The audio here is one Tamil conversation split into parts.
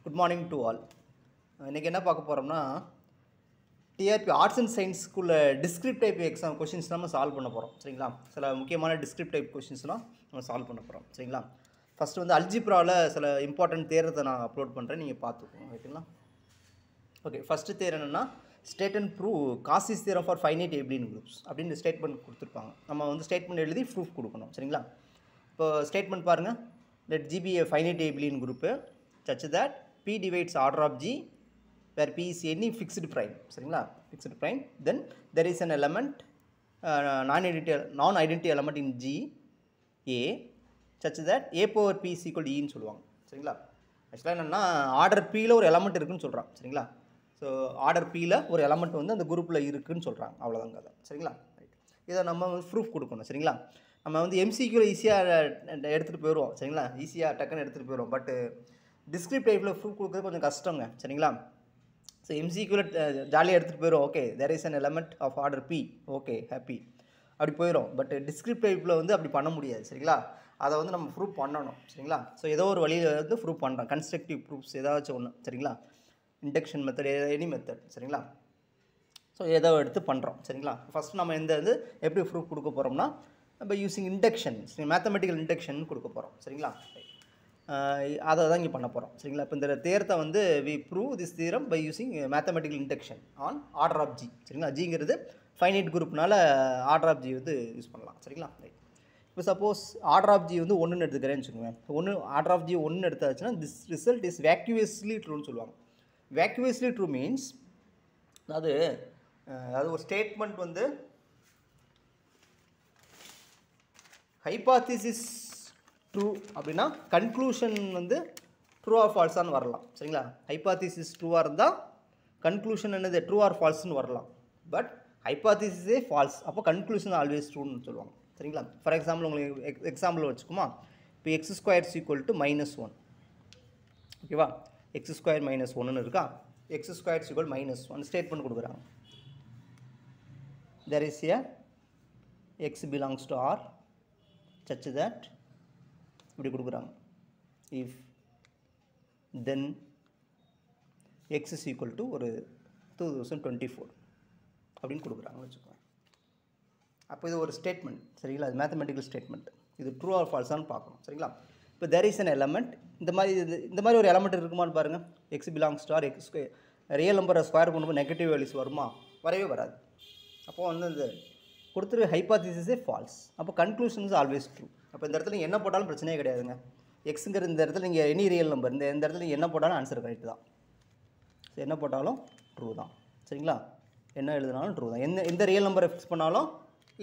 Good morning to all. இன்றைக்கி என்ன பார்க்க போகிறோம்னா, டிஆர்பி ஆர்ட்ஸ் அண்ட் சயின்ஸ்க்குள்ள டிஸ்கிரிப்ட் டைப் எக்ஸாம் கொஷின்ஸ் நம்ம சால்வ் பண்ண போகிறோம். சரிங்களா? சில முக்கியமான டிஸ்கிரிப்ட் டைப் கொஷின்ஸ்லாம் நம்ம சால்வ் பண்ண போகிறோம். சரிங்களா? ஃபஸ்ட்டு வந்து அல்ஜிப்ராவில் சில இம்பார்ட்டன்ட் தேர்தலை நான் அப்லோட் பண்ணுறேன், நீங்கள் பார்த்துக்கோங்க. ரைட்டுங்களா? ஓகே, ஃபஸ்ட்டு தேர் என்னென்னா, state and prove Cauchy's theorem for finite abelian groups அப்படின்னு ஸ்டேட்மெண்ட் கொடுத்துருப்பாங்க. நம்ம வந்து ஸ்டேட்மெண்ட் எழுதி ப்ரூஃப் கொடுக்கணும். சரிங்களா? இப்போ ஸ்டேட்மெண்ட் பாருங்கள். Let G be a finite abelian group such that P divides order of G where P is any fixed prime. சரிங்களா? fixed prime. Then there is an element non-identity element in G A such that A power P is equal to E ன்னு சொல்லுவாங்க. சரிங்களா? ஆக்சுவலாக என்னென்னா ஆர்டர் Pயில் ஒரு எலமெண்ட் இருக்குதுன்னு சொல்கிறான். சரிங்களா? ஸோ ஆர்டர் Pயில் ஒரு எலமெண்ட் வந்து அந்த குரூப்பில் இருக்குதுன்னு சொல்கிறாங்க. அவ்வளோதாங்க கதை. சரிங்களா? ரைட். இதை நம்ம ப்ரூஃப் கொடுக்கணும். சரிங்களா? நம்ம வந்து எம்சிக்யூவில் ஈஸியாக எடுத்துகிட்டு போயிடுவோம். சரிங்களா? ஈஸியாக டக்குன்னு எடுத்துகிட்டு போயிடுவோம். பட்டு டிஸ்கிரிப்ட் டைப்பில் ப்ரூஃப் கொடுக்குறது கொஞ்சம் கஷ்டங்க. சரிங்களா? ஸோ எம்சிக்யூவில் ஜாலியாக எடுத்துகிட்டு போயிடும். Okay, there is an element of order P, okay happy, அப்படி போயிடும். பட் டிஸ்கிரிப்ட் டைப்பில் வந்து அப்படி பண்ண முடியாது. சரிங்களா? அதை வந்து நம்ம ப்ரூஃப் பண்ணணும். சரிங்களா? ஸோ ஏதோ ஒரு வழியில் வந்து ப்ரூஃப் பண்ணுறோம். கன்ஸ்ட்ரக்டிவ் ப்ரூஃப்ஸ் ஏதாச்சும் ஒன்று. சரிங்களா? Induction method, any method. சரிங்களா? ஸோ ஏதோ எடுத்து பண்ணுறோம். சரிங்களா? ஃபஸ்ட் நம்ம இந்த வந்து எப்படி ப்ரூஃப் கொடுக்க போகிறோம்னா, by using induction, mathematical induction கொடுக்க போகிறோம். சரிங்களா? அதை தான் இங்கே பண்ண போகிறோம். சரிங்களா? இப்போ இந்த தேரத்தை வந்து we prove this theorem by using mathematical induction on order of G. சரிங்களா? ஜிங்கிறது ஃபைனைட் குரூப்னால ஆர்டர் ஆஃப் ஜி வந்து யூஸ் பண்ணலாம். சரிங்களா? ரைட். இப்போ சப்போஸ் ஆர்டர் ஆஃப் ஜி வந்து ஒன்றுன்னு எடுத்துக்கிறேன்னு வச்சுக்கோங்க. ஒன்று ஆர்டர் ஆஃப் ஜி ஒன்று எடுத்தாச்சுன்னா திஸ் ரிசல்ட் இஸ் வேக்யூவஸ்லி ட்ரூன்னு சொல்லுவாங்க. வேக்யூவஸ்லி ட்ரூ மீன்ஸ் அதாவது ஒரு ஸ்டேட்மெண்ட் வந்து ஹைபாத்திசிஸ் ட்ரூ அப்படின்னா கன்க்ளூஷன் வந்து ட்ரூ ஆர் ஃபால்ஸான்னு வரலாம். சரிங்களா? ஹைபாத்திசிஸ் ட்ரூவாக இருந்தால் கன்க்ளூஷன் என்னது ட்ரூ ஆர் ஃபால்ஸ்னு வரலாம். பட் ஹைபாத்திசிஸே ஃபால்ஸ், அப்போ கன்க்ளூஷன் ஆல்வேஸ் ட்ரூன்னு சொல்லுவாங்க. சரிங்களா? ஃபார் எக்ஸாம்பிள் உங்களுக்கு எக்ஸாம்பிள் வச்சுக்குமா, இப்போ எக்ஸ் ஸ்கொயர் ஈக்குவல் டு -1. ஓகேவா? எக்ஸ் ஸ்கொயர் -1ன்னு இருக்கா. எக்ஸ் ஸ்கொயர் ஈக்குவல் -1 ஸ்டேட்மெண்ட் கொடுக்குறாங்க. there is a x belongs to R such that இப்படி கொடுக்குறாங்க. if then x is equal to ஒரு 2024 அப்படின்னு கொடுக்குறாங்கன்னு வச்சுக்கோங்க. அப்போ இது ஒரு ஸ்டேட்மெண்ட். சரிங்களா? அது மேத்தமெட்டிக்கல் ஸ்டேட்மெண்ட். இது ட்ரூ ஆர் ஃபால்ஸான்னு பார்க்கணும். சரிங்களா? இப்போ there is an element, இந்த மாதிரி ஒரு எலமெண்ட் இருக்குமான்னு பாருங்கள். x belongs to R, x square real நம்பரை ஸ்கொயர் பண்ணும்போது நெகட்டிவ் வேல்யூஸ் வருமா? வரவே வராது. அப்போது வந்து இந்த கொடுத்துரு ஹைபாத்திசிஸே ஃபால்ஸ், அப்போ கன்க்ளூஷன் இஸ் ஆல்வேஸ் ட்ரூ. அப்போ இந்த இடத்துல என்ன போட்டாலும் பிரச்சனையே கிடையாதுங்க. எக்ஸுங்கிற இந்த இடத்துல நீங்கள் எனி ரியல் நம்பர் இந்த இடத்துல நீங்கள் என்ன போட்டாலும் ஆன்சர் கரெக்ட் தான். ஸோ என்ன போட்டாலும் ட்ரூ தான். சரிங்களா? என்ன எழுதினாலும் ட்ரூ தான். எந்த ரியல் நம்பரை ஃபிக்ஸ் பண்ணாலும்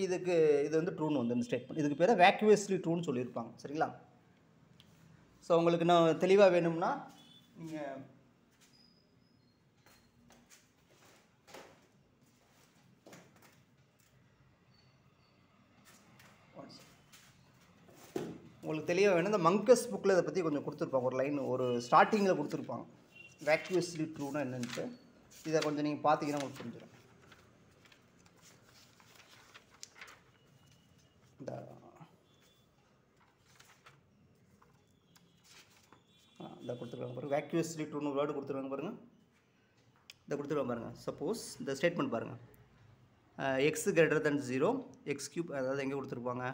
இது வந்து ட்ரூன்னு வந்து இந்த ஸ்டேட்மெண்ட். இதுக்கு பேர் வேக்யூவஸ்லி ட்ரூன்னு சொல்லியிருப்பாங்க. சரிங்களா? ஸோ உங்களுக்கு நான் தெளிவாக வேணும்னா நீங்கள் உங்களுக்கு தெளிவாக வேணும், இந்த மங்கஸ் புக்கில் இதை பற்றி கொஞ்சம் கொடுத்துருப்பாங்க. ஒரு லைன் ஒரு ஸ்டார்டிங்கில் கொடுத்துருப்பாங்க வேக்யூவஸ்லி ட்ரூனா என்னன்ட்டு. இதை கொஞ்சம் நீங்கள் பார்த்தீங்கன்னா உங்களுக்கு புரிஞ்சிடும். இதை கொடுத்துருக்காங்க பாருங்கள். வேக்யூவஸ்லி ட்ரூன்னு வேர்டு கொடுத்துருக்காங்க பாருங்கள். இதை கொடுத்துருவாங்க பாருங்கள். சப்போஸ் இந்த ஸ்டேட்மெண்ட் பாருங்கள், X greater than 0 X cube, அதாவது எங்கே கொடுத்துருப்பாங்க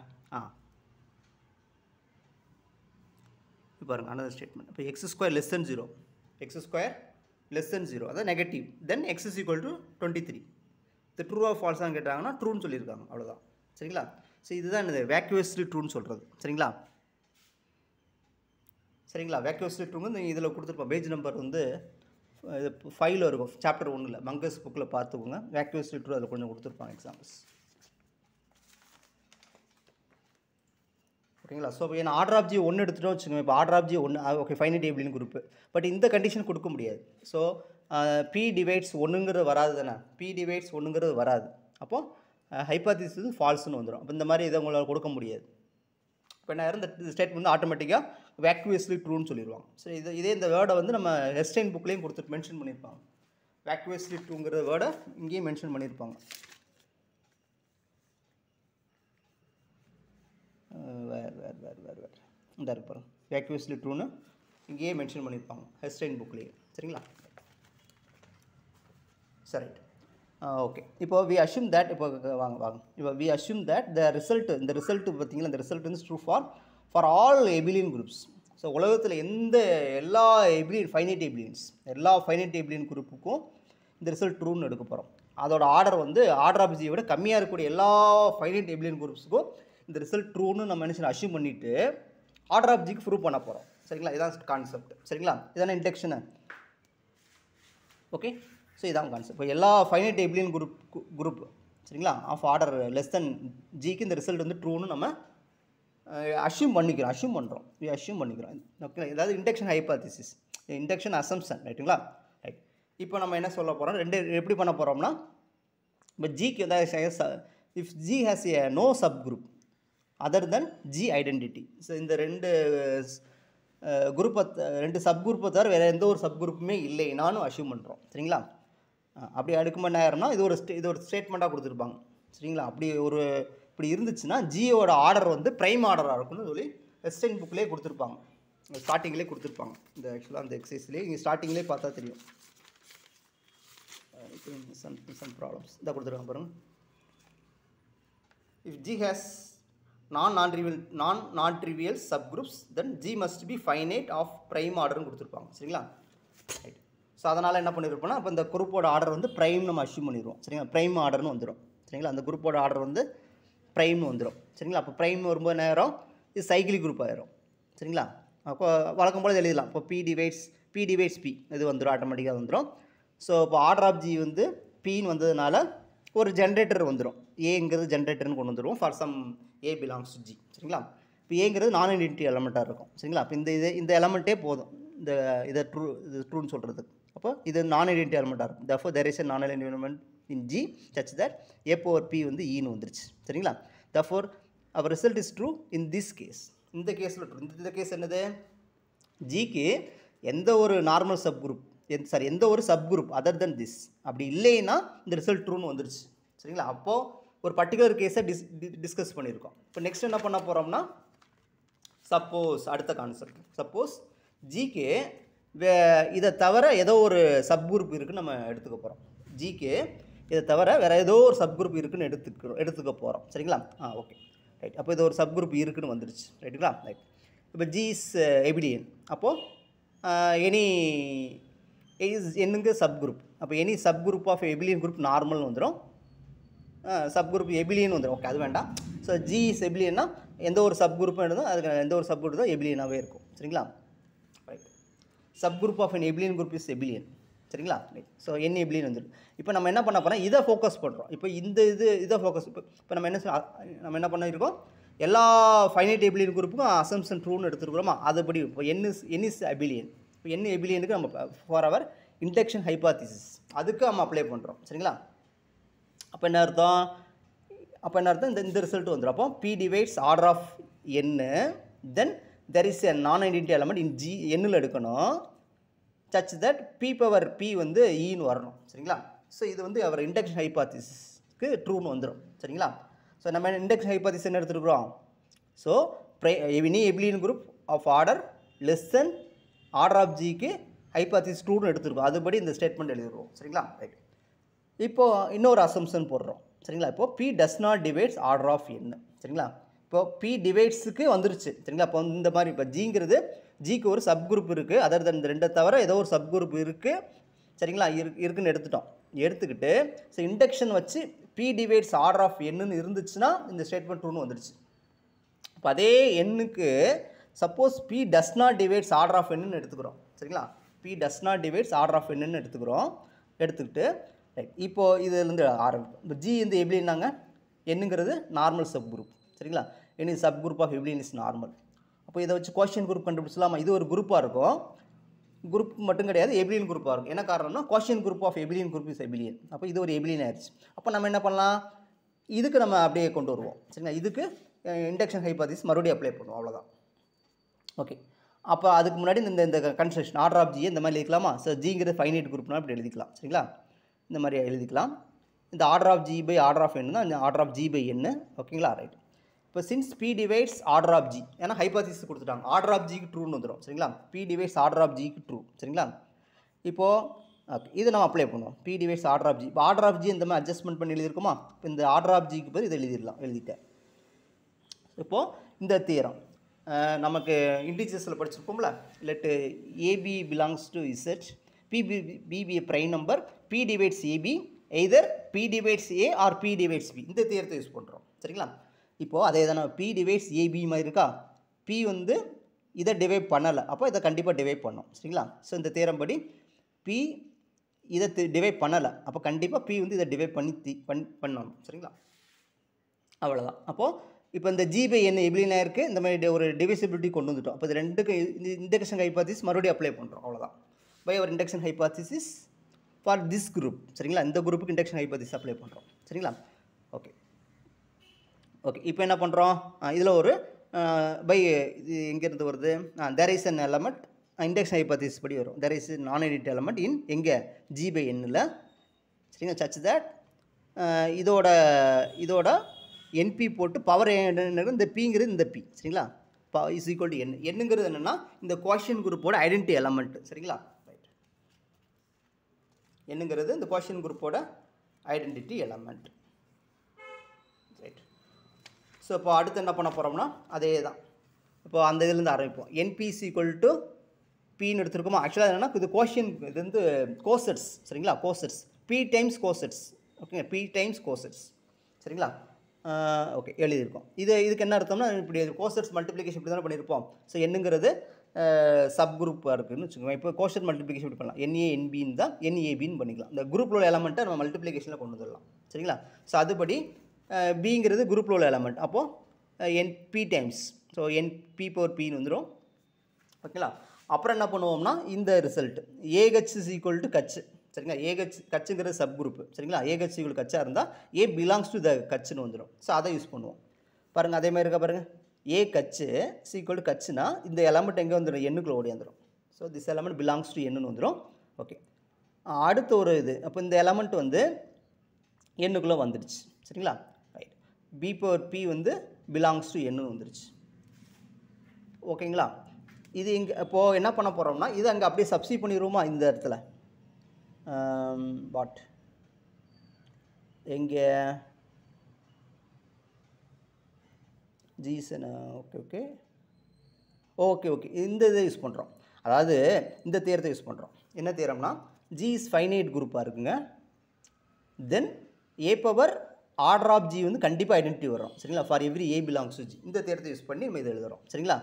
பாருங்கள் அனதர் ஸ்டேட்மெண்ட். இப்போ X square less than 0, X square less than 0 அதாவது negative, then X is equal to 23. இது ட்ரூ ஆஃப் ஃபால்ஸான்னு கேட்டாங்கன்னா ட்ரூன்னு சொல்லியிருக்காங்க. அவ்வளோதான். சரிங்களா? ஸோ இதுதான் இந்த வேக்யூவஸ்லி ட்ரூன்னு சொல்கிறது. சரிங்களா? சரிங்களா? வேக்யூவஸ்லி ட்ரூங்க இதில் கொடுத்துருப்போம். பேஜ் நம்பர் வந்து 5ல் இருக்கும், சாப்டர் 1ல் மங்கஸ் புக்கில் பார்த்துக்கோங்க. வேக்யூவஸ்லி ட்ரூ அதில் கொஞ்சம் கொடுத்துருப்பாங்க எக்ஸாம்பிள்ஸ். ஓகேங்களா? ஸோ இப்போ ஆர்டர் ஆஃப் ஜி ஒன்று எடுத்துகிட்டோம் வச்சுக்கோங்க. இப்போ ஆர்டர் ஆஃப் ஜி ஒன்று, ஓகே ஃபைனைட் ஏபிலியன் குரூப். பட் இந்த கண்டிஷன் கொடுக்க முடியாது. ஸோ பி டிவைட்ஸ் 1ங்கிறது வராது தானே. பி டிவைட்ஸ் 1ங்கிறது வராது. அப்போது ஹைபாத்திசிஸ் ஃபால்ஸ்னு வந்துடும். அப்போ இந்த மாதிரி இதை உங்களால் கொடுக்க முடியாது. இப்போ என்ன இந்த ஸ்டேட்மெண்ட் வந்து ஆட்டோமேட்டிக்காக வேக்யூவஸ்லி ட்ரூன்னு சொல்லிடுவாங்க. ஸோ இதே இந்த வேர்டை வந்து நம்ம ஹெஸ்டைன் புக்லேயும் கொடுத்துட்டு மென்ஷன் பண்ணியிருப்பாங்க. வேக்யூவஸ்லி ட்ரூங்கிற வேர்டை இங்கேயும் மென்ஷன் பண்ணியிருப்பாங்க. வேறு இந்த இருப்பாங்க வேக்யூவஸ்லி ட்ரூன்னு இங்கேயே மென்ஷன் பண்ணியிருப்பாங்க ஹெஸ்டைன் புக்லேயே. சரிங்களா? சரி, ஓகே. இப்போ வி அஷ்யூம் தட், இப்போ இப்போ வி அஷ்யூம் தட் இந்த ரிசல்ட்டு பார்த்தீங்களா, இந்த ரிசல்ட் வந்து true for all எபிலியன் groups. So உலகத்தில் எல்லா ஃபைனைட் எபிலியன் குரூப்புக்கும் இந்த ரிசல்ட் ட்ரூன்னு எடுக்க போகிறோம். அதோட ஆர்டர் ஆஃப் ஜியை விட கம்மியாக இருக்கக்கூடிய எல்லா ஃபைனைட் எபிலியன் குரூப்ஸுக்கும் இந்த ரிசல்ட் ட்ரூன்னு நம்ம என்ன அஷ்யூம் பண்ணிவிட்டு ஆர்டர் ஆஃப் ஜிக்கு ப்ரூவ் பண்ண போகிறோம். சரிங்களா? இதான் கான்செப்ட். சரிங்களா? இதான இன்டெக்ஷனு. ஓகே. ஸோ இதான் கான்செப்ட். இப்போ எல்லா ஃபைனைட் எபிலியன் குரூப் சரிங்களா ஆஃப் ஆர்டர் லெஸ் தென் ஜிக்கு இந்த ரிசல்ட் வந்து ட்ரூன்னு நம்ம அஷ்யூம் பண்ணுறோம். ஓகே. ஏதாவது இன்டெக்ஷன் ஹைபோதீசிஸ், இன்டெக்ஷன் அசம்ப்ஷன், ரைட்டுங்களா? ரைட். இப்போ நம்ம என்ன சொல்ல போகிறோம், எப்படி பண்ண போகிறோம்னா, இப்போ ஜிக்கு ஏதாவது if G has a no subgroup other then G identity. So இந்த ரெண்டு சப் குரூப்பை தவிர வேறு எந்த ஒரு சப் குரூப்புமே இல்லைனாலும் அஷ்யூம் பண்ணுறோம். சரிங்களா? அப்படி அடுக்கும்போது என்ன ஆயிரும்னா இது ஒரு ஸ்டேட்மெண்ட்டாக கொடுத்துருப்பாங்க. சரிங்களா? இப்படி இருந்துச்சுன்னா ஜியோட ஆர்டர் வந்து ப்ரைம் ஆர்டராக இருக்குன்னு சொல்லி ஹெஸ்டைன் புக்லேயே கொடுத்துருப்பாங்க, ஸ்டார்டிங்லேயே கொடுத்துருப்பாங்க. இந்த ஆக்சுவலாக அந்த எக்ஸசைஸ்லேயே இங்கே ஸ்டார்டிங்லேயே பார்த்தா தெரியும். சம் ப்ராப்ளம்ஸ் இதை கொடுத்துருக்காங்க பாருங்கள். If G has non-trivial subgroups then G must be finite of prime orderன்னு கொடுத்துருப்பாங்க. சரிங்களா? ரைட். ஸோ அதனால் என்ன பண்ணியிருப்போம்னா, அப்போ இந்த குரூப்போட ஆர்டர் வந்து ப்ரைம் நம்ம அஷ்யூம் பண்ணிடுவோம். சரிங்களா? ப்ரைம் ஆர்டர்னு வந்துடும். சரிங்களா? அந்த குரூப்போட ஆர்டர் வந்து ப்ரைம்னு வந்துடும். சரிங்களா? அப்போ ப்ரைம் வரும்போது நேரம் இது சைக்கிளிக் குரூப் ஆயிரும். சரிங்களா? அப்போ வழக்கம் போல் எழுதலாம். இப்போ P divides P இது வந்துடும், ஆட்டோமேட்டிக்காக வந்துடும். ஸோ இப்போ ஆர்டர் ஆஃப் ஜி வந்து Pன்னு வந்ததுனால ஒரு ஜென்ரேட்டர் வந்துடும். ஏங்கிறது ஜென்ரேட்டர்னு கொண்டு வந்துடுவோம் for some A belongs to G. சரிங்களா? இப்போ ஏங்கிறது நான் ஐடென்டிட்டி எலமெண்ட்டாக இருக்கும். சரிங்களா? அப்போ இந்த எலமெண்ட்டே போதும் இது ட்ரூன்னு சொல்கிறதுக்கு. அப்போ இது நான் ஐடென்டிட்டி எலமெண்ட்டாக இருக்கும். therefore there is a non identity element in G such that A power P வந்து ஈன்னு வந்துருச்சு. சரிங்களா? therefore our result is true in this case. இந்த கேஸில் ட்ரூ. இந்த கேஸ் என்னது, ஜிக்கு எந்த ஒரு நார்மல் சப் குரூப் எந்த ஒரு sub group other then this அப்படி இல்லைன்னா இந்த ரிசல்ட் ட்ரூன்னு வந்துருச்சு. சரிங்களா? அப்போது ஒரு பர்டிகுலர் கேஸை டிஸ்கஸ் பண்ணியிருக்கோம். இப்போ நெக்ஸ்ட் என்ன பண்ண போகிறோம்னா, அடுத்த கான்செப்ட் சப்போஸ் ஜிக்கு இதை தவிர ஏதோ ஒரு சப் குரூப் இருக்குன்னு நம்ம எடுத்துக்க போகிறோம். ஜிக்கு இதை தவிர வேறு ஏதோ ஒரு சப் குரூப் இருக்குன்னு எடுத்துக்க போகிறோம். சரிங்களா? Okay, right. அப்போ இது ஒரு சப் குரூப் இருக்குன்னு வந்துருச்சு. ரைட்டுங்களா? ரைட். இப்போ ஜி இஸ் எபிலியன். அப்போது என்னங்க சப் குரூப். அப்போ any sub group of abelian group நார்மல்னு வந்துடும். சப் குரூப் எபிலியன் வந்துடும். ஓகே, அது வேண்டாம். ஸோ ஜி இஸ் எபிலியன்னா எந்த ஒரு சப் குரூப்பும் எடுத்தோம் அதுக்கு எந்த ஒரு சப் குரூப் தான் எபிலியனாகவே இருக்கும். சரிங்களா? Right. Sub group of N abelian group is abelian. சரிங்களா? ரைட். ஸோ என் எபிலியன் வந்துடும். இப்போ நம்ம என்ன பண்ண போகிறோம், இதை ஃபோக்கஸ் பண்ணுறோம். இப்போ இதை ஃபோக்கஸ் இப்போ நம்ம என்ன பண்ணியிருக்கோம், எல்லா ஃபைனைட் எபிலியன் குரூப்புக்கும் அசம்ப்ஷன் ட்ரூன்னு எடுத்துருக்கிறோமா, அதுபடி இப்போ என் இஸ் எபிலியன். இப்போ என் எபிலியனுக்கு நம்ம ஃபார் அவர் இன்டெக்ஷன் ஹைபாத்திசிஸ் அதுக்கு நம்ம அப்ளை பண்ணுறோம். சரிங்களா? அப்போ என்ன அர்த்தம், இந்த ரிசல்ட் வந்துடும். அப்போ P divides order of n then there is a non identity element in G எண்ணில் எடுக்கணும் such that P power P வந்து ஈன்னு வரணும். சரிங்களா? ஸோ இது வந்து அவர் இன்டெக்ஷன் ஹைபாத்திசிஸ்க்கு ட்ரூன்னு வந்துடும். சரிங்களா? ஸோ நம்ம இன்டெக்ஷன் ஹைபாத்திசிஸ் என்ன எடுத்துருக்குறோம், so any abelian group of order less than order of ஜிக்கு ஹைபாத்திசிஸ் ட்ரூன்னு எடுத்துருக்கோம். அதுபடி இந்த ஸ்டேட்மெண்ட் எழுதிடுவோம். சரிங்களா? ரைட். இப்போது இன்னொரு அசம்ப்ஷன் போடுறோம். சரிங்களா? இப்போது P does not divides order of n. சரிங்களா? இப்போது P டிவைட்ஸுக்கு வந்துருச்சு. சரிங்களா? இப்போ இந்த மாதிரி இப்போ ஜிங்கிறது ஜிக்கு ஒரு சப் குரூப் இருக்குது, அதர் தன் இந்த ரெண்டை தவிர ஏதோ ஒரு சப் குரூப் இருக்குது. சரிங்களா? இருக்குன்னு எடுத்துக்கிட்டு ஸோ இண்டக்ஷன் வச்சு P divides ஆர்டர் ஆஃப் என்னன்னு இருந்துச்சுன்னா இந்த ஸ்டேட்மெண்ட் ட்ரூன்னு வந்துருச்சு. இப்போ அதே எண்ணுக்கு suppose P does not divides order of என்னன்னு எடுத்துக்கிறோம். சரிங்களா? P does not divides order of என்னன்னு எடுத்துக்கிட்டு ரைட். இப்போது இதுலேருந்து ஆரம்பிக்கும். இப்போ ஜி இந்த எபிலியன்னாங்க என்னங்கிறது நார்மல் சப் குரூப். சரிங்களா? Any sub group of abelian is normal. அப்போ இதை வச்சு கோஷியன் குரூப் கண்டுபிடிச்சலாமா, இது ஒரு குரூப்பாக இருக்கும். குரூப் மட்டும் கிடையாது, எபிலியன் குரூப்பாக இருக்கும். என்ன காரணம்னா quotient group of abelian group is abelian. அப்போ இது ஒரு எபிலியன் ஆயிடுச்சு. அப்போ நம்ம என்ன பண்ணலாம், இதுக்கு நம்ம அப்படியே கொண்டு வருவோம். சரிங்களா? இதுக்கு இண்டக்ஷன் ஹைபாத்திசிஸ் மறுபடியும் அப்ளை பண்ணுவோம். அவ்வளோதான். ஓகே. அப்போ அதுக்கு முன்னாடி இந்த கன்ஸ்ட்ரக்ஷன் ஆர்டர் ஆஃப் ஜி இந்த மாதிரி எழுதிக்கலாமா. ஸோ ஜிங்கிறது ஃபைனைட் குரூப்னா இப்படி எழுதிக்கலாம். சரிங்களா? இந்த மாதிரி எழுதிக்கலாம். இந்த order of G by order of N தான் இந்த order of G by N. ஓகேங்களா? ரைட். இப்போ since P divides order of G, ஏன்னா ஹைபாதிசிஸ் கொடுத்துட்டாங்க, ஆர்டர் ஆஃப் ஜிக்கு ட்ரூன்னு வந்துடும் சரிங்களா. P டிவைட்ஸ் ஆர்டர் ஆஃப் ஜிக்கு ட்ரூ சரிங்களா. இப்போது இது நம்ம அப்ளை பண்ணுவோம். P divides order of G. இப்போ ஆர்டர் ஆஃப் ஜி இந்த மாதிரி அட்ஜஸ்ட்மெண்ட் பண்ணி எழுதியிருக்குமா, இப்போ இந்த ஆர்டர் ஆஃப் ஜிக்கு பதில் இதை எழுதிட்டேன். இப்போது இந்த தியரம் நமக்கு இன்டிஜர்ஸில் படிச்சிருப்போம்ல, let AB belongs to Z, B be a prime number, P divides AB, either P divides A or P divides B. இந்த தியரத்தை யூஸ் பண்ணுறோம் சரிங்களா. இப்போது அதே தானே P divides AB மாதிரி இருக்கா, P வந்து இதை டிவைட் பண்ணலை, அப்போ இதை கண்டிப்பாக டிவைட் பண்ணோம் சரிங்களா. ஸோ இந்த தியரம் படி P இதை டிவைட் பண்ணலை, அப்போ கண்டிப்பாக P வந்து இதை டிவைட் பண்ணணும் சரிங்களா. அவ்வளோதான். அப்போது இப்போ இந்த G by N எப்படின்னா இருக்குது, இந்த மாதிரி ஒரு டிவிசிபிலிட்டி கொண்டு வந்துட்டோம். அப்போ இது ரெண்டுக்கு இந்த இண்டக்ஷன் ஹைபாதிசிஸ் மறுபடியும் அப்ளை பண்ணுறோம். அவ்வளோதான். பை ஒரு induction hypothesis for this group சரிங்களா. இந்த குரூப்புக்கு இண்டக்ஷன் ஹைபாதிசிஸ் அப்ளை பண்ணுறோம் சரிங்களா. Okay okay. இப்போ என்ன பண்ணுறோம், இதில் ஒரு பை இது எங்கேருந்து வருது, there is an element, induction hypothesis படி வரும், there is non identity element in எங்கே G by Nல சரிங்களா. சச் தட் இதோட NP போட்டு பவர் இந்த Pங்கிறது இந்த P சரிங்களா, இஸ் ஈக்குவல் டு N. என்னங்கிறது என்னென்னா இந்த கோஷன் குரூப்போட ஐடென்டிட்டி எலமெண்ட் சரிங்களா. ரைட், என்னங்கிறது இந்த கோஷன் குரூப்போட ஐடென்டிட்டி எலமெண்ட். ரைட். ஸோ இப்போ அடுத்து என்ன பண்ண போகிறோம்னா அதே தான், இப்போ அந்த இதுலேருந்து ஆரம்பிப்போம். NP இஸ் ஈக்குவல் டு Pன்னு எடுத்துருக்கோமா. ஆக்சுவலாக என்னென்னா இது கோஷன், இது வந்து கோசெட்ஸ் சரிங்களா, கோசெட்ஸ் P டைம்ஸ் கோசெட்ஸ். ஓகேங்க, P டைம்ஸ் கோசெட்ஸ் சரிங்களா. ஓகே எழுதியிருக்கோம். இதுக்கு என்ன அர்த்தம்னா, இப்படி கோசெட்ஸ் மல்டிப்ளிகேஷன் இப்படி தானே பண்ணியிருப்போம். ஸோ என்னங்கிறது சப் குரூப்பாக இருக்குதுன்னு வச்சுக்கோங்க. இப்போ கோஷன் மல்டிப்ளிகேஷன் இப்படி பண்ணலாம், NA NBன்னு தான் NABன்னு பண்ணிக்கலாம். இந்த குரூப்பில் உள்ள எலமெண்ட்டை நம்ம மல்டிப்ளிகேஷனில் கொண்டு வந்துடலாம் சரிங்களா. ஸோ அதுபடி Bங்கிறது குரூப்பில் உள்ள எலமெண்ட், அப்போது NP times, so NP power Pன்னு வந்துடும். ஓகேங்களா. அப்புறம் என்ன பண்ணுவோம்னா இந்த result AH is equal to கச்சு சரிங்களா. கச்சுங்கிறது சப் குரூப் சரிங்களா. AH ஈக்குவல் கச்சாக இருந்தால் A பிலாங்ஸ் டு த கச்சுன்னு வந்துடும். ஸோ அதை யூஸ் பண்ணுவோம். பாருங்கள் அதே மாதிரி இருக்கா பாருங்கள், A கச்சு ஈக்குவல் டு கச்சுனா இந்த எலமெண்ட் எங்கே வந்துடும், எண்ணுக்குள்ளே ஓடி வந்துடும். So this element belongs to எண்ணுன்னு வந்துடும். ஓகே, அடுத்த ஒரு இது, அப்போ இந்த எலமெண்ட் வந்து எண்ணுக்குள்ளே வந்துடுச்சு சரிங்களா. ரைட், B பவர் P வந்து பிலாங்ஸ் டு எண்ணுன்னு வந்துடுச்சு. ஓகேங்களா. இது இங்கே இப்போது என்ன பண்ண போகிறோம்னா இது அங்கே அப்படியே சப்ஸ்டிட் பண்ணிடுவோமா இந்த இடத்துல. வாட் எங்கே ஜீசன், ஓகே ஓகே ஓகே ஓகே இந்த இதை யூஸ் பண்ணுறோம். அதாவது இந்த தியரத்தை யூஸ் பண்ணுறோம். என்ன தியரம்னா, G இஸ் ஃபைனைட் குரூப்பாக இருக்குங்க, then A power order of G வந்து கண்டிப்பாக ஐடென்டிட்டி வரும் சரிங்களா. For every A belongs to G. இந்த தியரத்தை யூஸ் பண்ணி நம்ம இதை எழுதுகிறோம் சரிங்களா.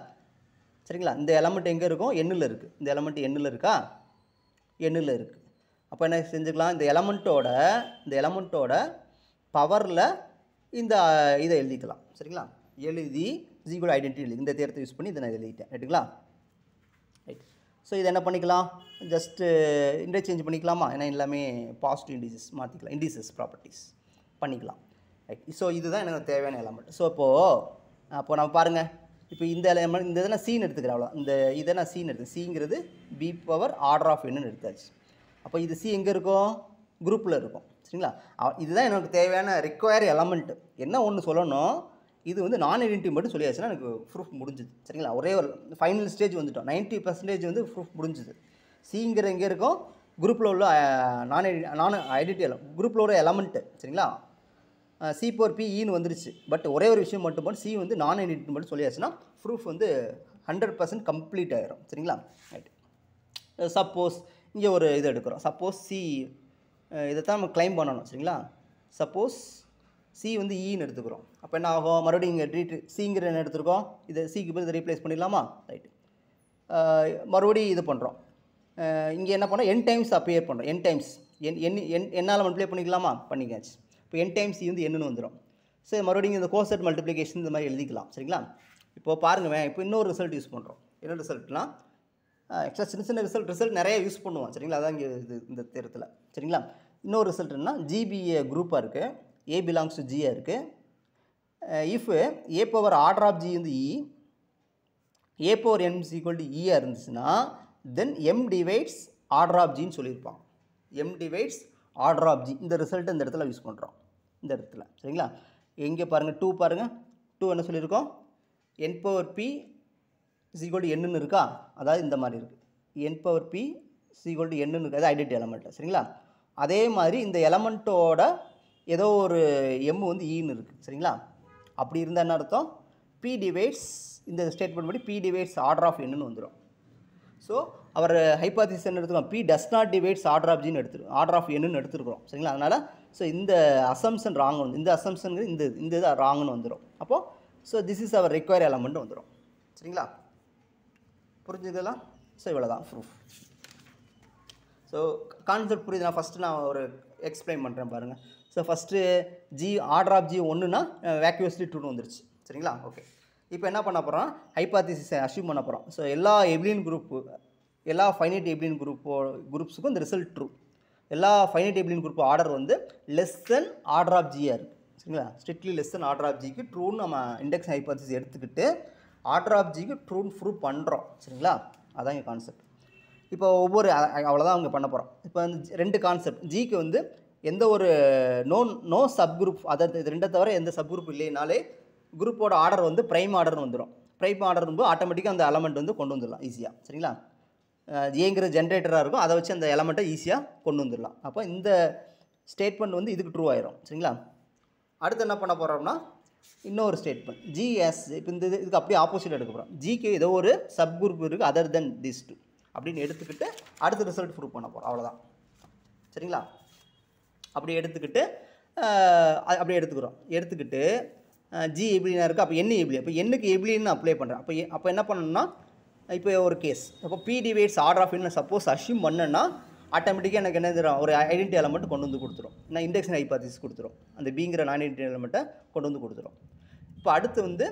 சரிங்களா. இந்த எலமெண்ட் எங்கே இருக்கும், எண்ணில் இருக்குது. இந்த எலமெண்ட் எண்ணில் இருக்கா, எண்ணில் இருக்குது. அப்போ என்ன செஞ்சுக்கலாம், இந்த எலமெண்ட்டோட பவரில் இந்த இதை எழுதிக்கலாம் சரிங்களா. எழுதி G கூட ஐடென்டிட்டி எழுதி இந்த தேரத்தை யூஸ் பண்ணி இதை நான் எழுதிட்டேன். ரைட்டுங்களா. ரைட். ஸோ இதை என்ன பண்ணிக்கலாம், ஜஸ்ட்டு இன்டர்சேஞ்ச் பண்ணிக்கலாமா, ஏன்னா எல்லாமே பாசிட்டிவ் இண்டிசஸ் மாற்றிக்கலாம், இண்டிசஸ் ப்ராப்பர்ட்டிஸ் பண்ணிக்கலாம். ரைட். ஸோ இதுதான் எனக்கு தேவையான எலமெண்ட். ஸோ அப்போது நம்ம பாருங்கள், இப்போ இந்த எலமெண்ட் இந்த இதை நான் சீன் எடுத்துக்கிறேன், அவ்வளோ இந்த இதை நான் சீன் எடுத்து, சிங்கிறது B பவர் ஆர்டர் ஆஃப் Nன்னு எடுத்தாச்சு. அப்போ இது C எங்கே இருக்கும், குரூப்பில் இருக்கும் சரிங்களா. இதுதான் எனக்கு தேவையான ரிக்வயர் எலமெண்ட்டு. என்ன ஒன்று சொல்லணும், இது வந்து நான் ஐடென்டிட்டி மட்டும் சொல்லியாச்சுன்னா எனக்கு ப்ரூஃப் முடிஞ்சுது சரிங்களா. ஒரே ஒரு ஃபைனல் ஸ்டேஜ் வந்துவிட்டோம், 90% வந்து ப்ரூஃப் முடிஞ்சுது. சிங்கிற எங்கே இருக்கும், குரூப்பில் உள்ள நான் ஐடென்டிட்டி குரூப்பில் உள்ள எலமெண்ட்டு சரிங்களா. C பவர் P ஈன்னு வந்துருச்சு. பட் ஒரே ஒரு விஷயம் மட்டும் C வந்து நான் ஐடென்டிட்டி மட்டும் சொல்லியாச்சுன்னா ப்ரூஃப் வந்து 100% கம்ப்ளீட் ஆகிரும் சரிங்களா. ரைட். சப்போஸ் இங்கே ஒரு இது எடுக்கிறோம், சப்போஸ் C இதை தான் நம்ம கிளைம் பண்ணணும் சரிங்களா. சப்போஸ் C வந்து ஈன்னு எடுத்துக்கிறோம், அப்போ என்ன ஆகும், மறுபடியும் இங்கே சிங்கிற என்ன எடுத்துருக்கோம், இதை சிக்கு போய் இதை ரீப்ளேஸ் பண்ணிடலாமா. ரைட்டு. மறுபடியும் இது பண்ணுறோம், இங்கே என்ன பண்ணோம், n டைம்ஸ் அப்பியர் பண்ணுறோம், n டைம்ஸ் என்னால் மல்டிப்ளை பண்ணிக்கலாமா, பண்ணிக்காச்சு. இப்போ n டைம்ஸ் C வந்து என்னன்னு வந்துடும். சரி, மறுபடியும் இந்த கோசெட் மல்டிப்ளிகேஷன் இந்த மாதிரி எழுதிக்கலாம் சரிங்களா. இப்போ பாருங்கள், இப்போ இன்னொரு ரிசல்ட் யூஸ் பண்ணுறோம். என்ன ரிசல்ட்னா, ஆக்சுவலாக சின்ன சின்ன ரிசல்ட் நிறைய யூஸ் பண்ணுவோம் சரிங்களா. அதான் இங்கே இது இந்த தேரத்தில் சரிங்களா. இன்னொரு ரிசல்ட்னா ஜிபிஏ குரூப்பாக இருக்குது, A பிலாங்ஸ் டு Gயாக இருக்குது. If A power order of G வந்து E, A power M is equal to Eயாக இருந்துச்சுன்னா then M divides order of Gன்னு சொல்லியிருப்பாங்க. M divides order of G. இந்த ரிசல்ட்டை இந்த இடத்துல யூஸ் பண்ணுறோம், இந்த இடத்துல சரிங்களா. எங்கே பாருங்கள், 2 பாருங்கள், 2 என்ன சொல்லியிருக்கோம், n power p is equal to n இருக்கா, அதாவது இந்த மாதிரி இருக்குது, n power p is equal to n இருக்குது, அது ஐடென்டி எலமெண்ட். சரிங்களா? அதே மாதிரி இந்த எலமெண்ட்டோட ஏதோ ஒரு எம் வந்து ஈன்னு இருக்குது. சரிங்களா? அப்படி இருந்தால் என்ன அர்த்தம், p டிவைட்ஸ் இந்த ஸ்டேட்மெண்ட் படி p டிவைட்ஸ் ஆர்டர் ஆஃப் என்னன்னு வந்துடும். ஸோ அவர் ஹைபாதிசிஸ் என்ன எடுத்துக்கோம், p does not divides order of ஜின்னு எடுத்துருக்கோம், ஆர்டர் ஆஃப் என்னன்னு எடுத்துருக்கிறோம். சரிங்களா? அதனால் ஸோ இந்த அசம்ஷன் ராங் வந்து, இந்த அசம்ஷன் இந்த இது ராங்னு வந்துடும். அப்போது so this is our require element வந்துடும். சரிங்களா? புரிஞ்சுக்கலாம்? ஸோ இவ்வளோ தான் ப்ரூஃப். ஸோ கான்செப்ட் புரியுது. நான் ஃபஸ்ட்டு நான் ஒரு எக்ஸ்பிளைன் பண்ணுறேன் பாருங்கள். So first order of G ஒன்றுனா வேக்யூஸ்லி ட்ரூன்னு வந்துருச்சு. சரிங்களா? ஓகே. இப்போ என்ன பண்ண போகிறோம், ஹைபாதிசிஸை அஷ்யூம் பண்ண போகிறோம். ஸோ எல்லா எபிலியன் குரூப்பு, எல்லா ஃபைனைட் எபிலியன் குரூப்ஸுக்கும் இந்த ரிசல்ட் ட்ரூ. எல்லா ஃபைனைட் எபிலியன் குரூப் ஆர்டர் வந்து லெஸ் தென் ஆர்டர் ஆஃப் ஜியாக இருக்குது. சரிங்களா? Strictly less than order of ஜிக்கு ட்ரூன்னு நம்ம இண்டெக்ஸ் ஹைபாதிசிஸ் எடுத்துக்கிட்டு ஆர்டர் ஆஃப் ஜிக்கு ட்ரூன்னு ப்ரூவ் பண்ணுறோம். சரிங்களா? அதான் இங்கே கான்செப்ட். இப்போ ஒவ்வொரு அவ்வளோதான் அவங்க பண்ண போகிறோம். இப்போ வந்து ரெண்டு கான்செப்ட், ஜிக்கு வந்து எந்த ஒரு நோ சப் குரூப், அதாவது இது ரெண்டை தவிர எந்த சப் குரூப் இல்லைனாலே குரூப்போட ஆர்டர் வந்து ப்ரைம் ஆர்டர்னு வந்துடும். ப்ரைம் ஆர்டர் வந்து ஆட்டோமேட்டிக்காக அந்த எலமெண்ட் வந்து கொண்டு வந்துடலாம் ஈஸியாக. சரிங்களா? ஏங்கிற ஜென்ரேட்டராக இருக்கும், அதை வச்சு அந்த எலமெண்ட்டை ஈஸியாக கொண்டு வந்துடலாம். அப்போ இந்த ஸ்டேட்மெண்ட் வந்து இதுக்கு ட்ரூ ஆயிரும். சரிங்களா? அடுத்து என்ன பண்ண போகிறோம்னா இன்னொரு ஸ்டேட்மெண்ட் ஜிஎஸ். இப்போ இந்த இதுக்கு அப்படியே ஆப்போசிட் எடுக்க போகிறோம். ஜிக்கு ஏதோ ஒரு சப் குரூப் இருக்குது அதர் தென் திஸ் டூ அப்படின்னு எடுத்துக்கிட்டு அடுத்த ரிசல்ட் ப்ரூவ் பண்ண போகிறோம். அவ்வளோதான். சரிங்களா? அப்படி எடுத்துக்கிட்டு அப்படியே எடுத்துக்கிட்டு ஜி எபிலியனாக இருக்குது, அப்போ என்ன எபிலியன், இப்போ என்னுக்கு எபிலியன் அப்ளை பண்ணுறேன். அப்போ என்ன பண்ணணும்னா, இப்போ ஒரு கேஸ், அப்போ பி டிவைட்ஸ் ஆர்டர் ஆஃப் என்ன சப்போஸ் அஷ்யூம் பண்ணேன்னா ஆட்டோமேட்டிக்காக எனக்கு என்ன தரும், ஒரு ஐடென்டி எலமெண்ட் கொண்டு வந்து கொடுத்துரும். நான் இண்டெக்ஷன் ஹைபாதிசிஸ் கொடுத்துரும், அந்த பிங்கிற நான் ஐடென்டி எலமெண்ட்டை கொண்டு வந்து கொடுத்துரும். இப்போ அடுத்து வந்து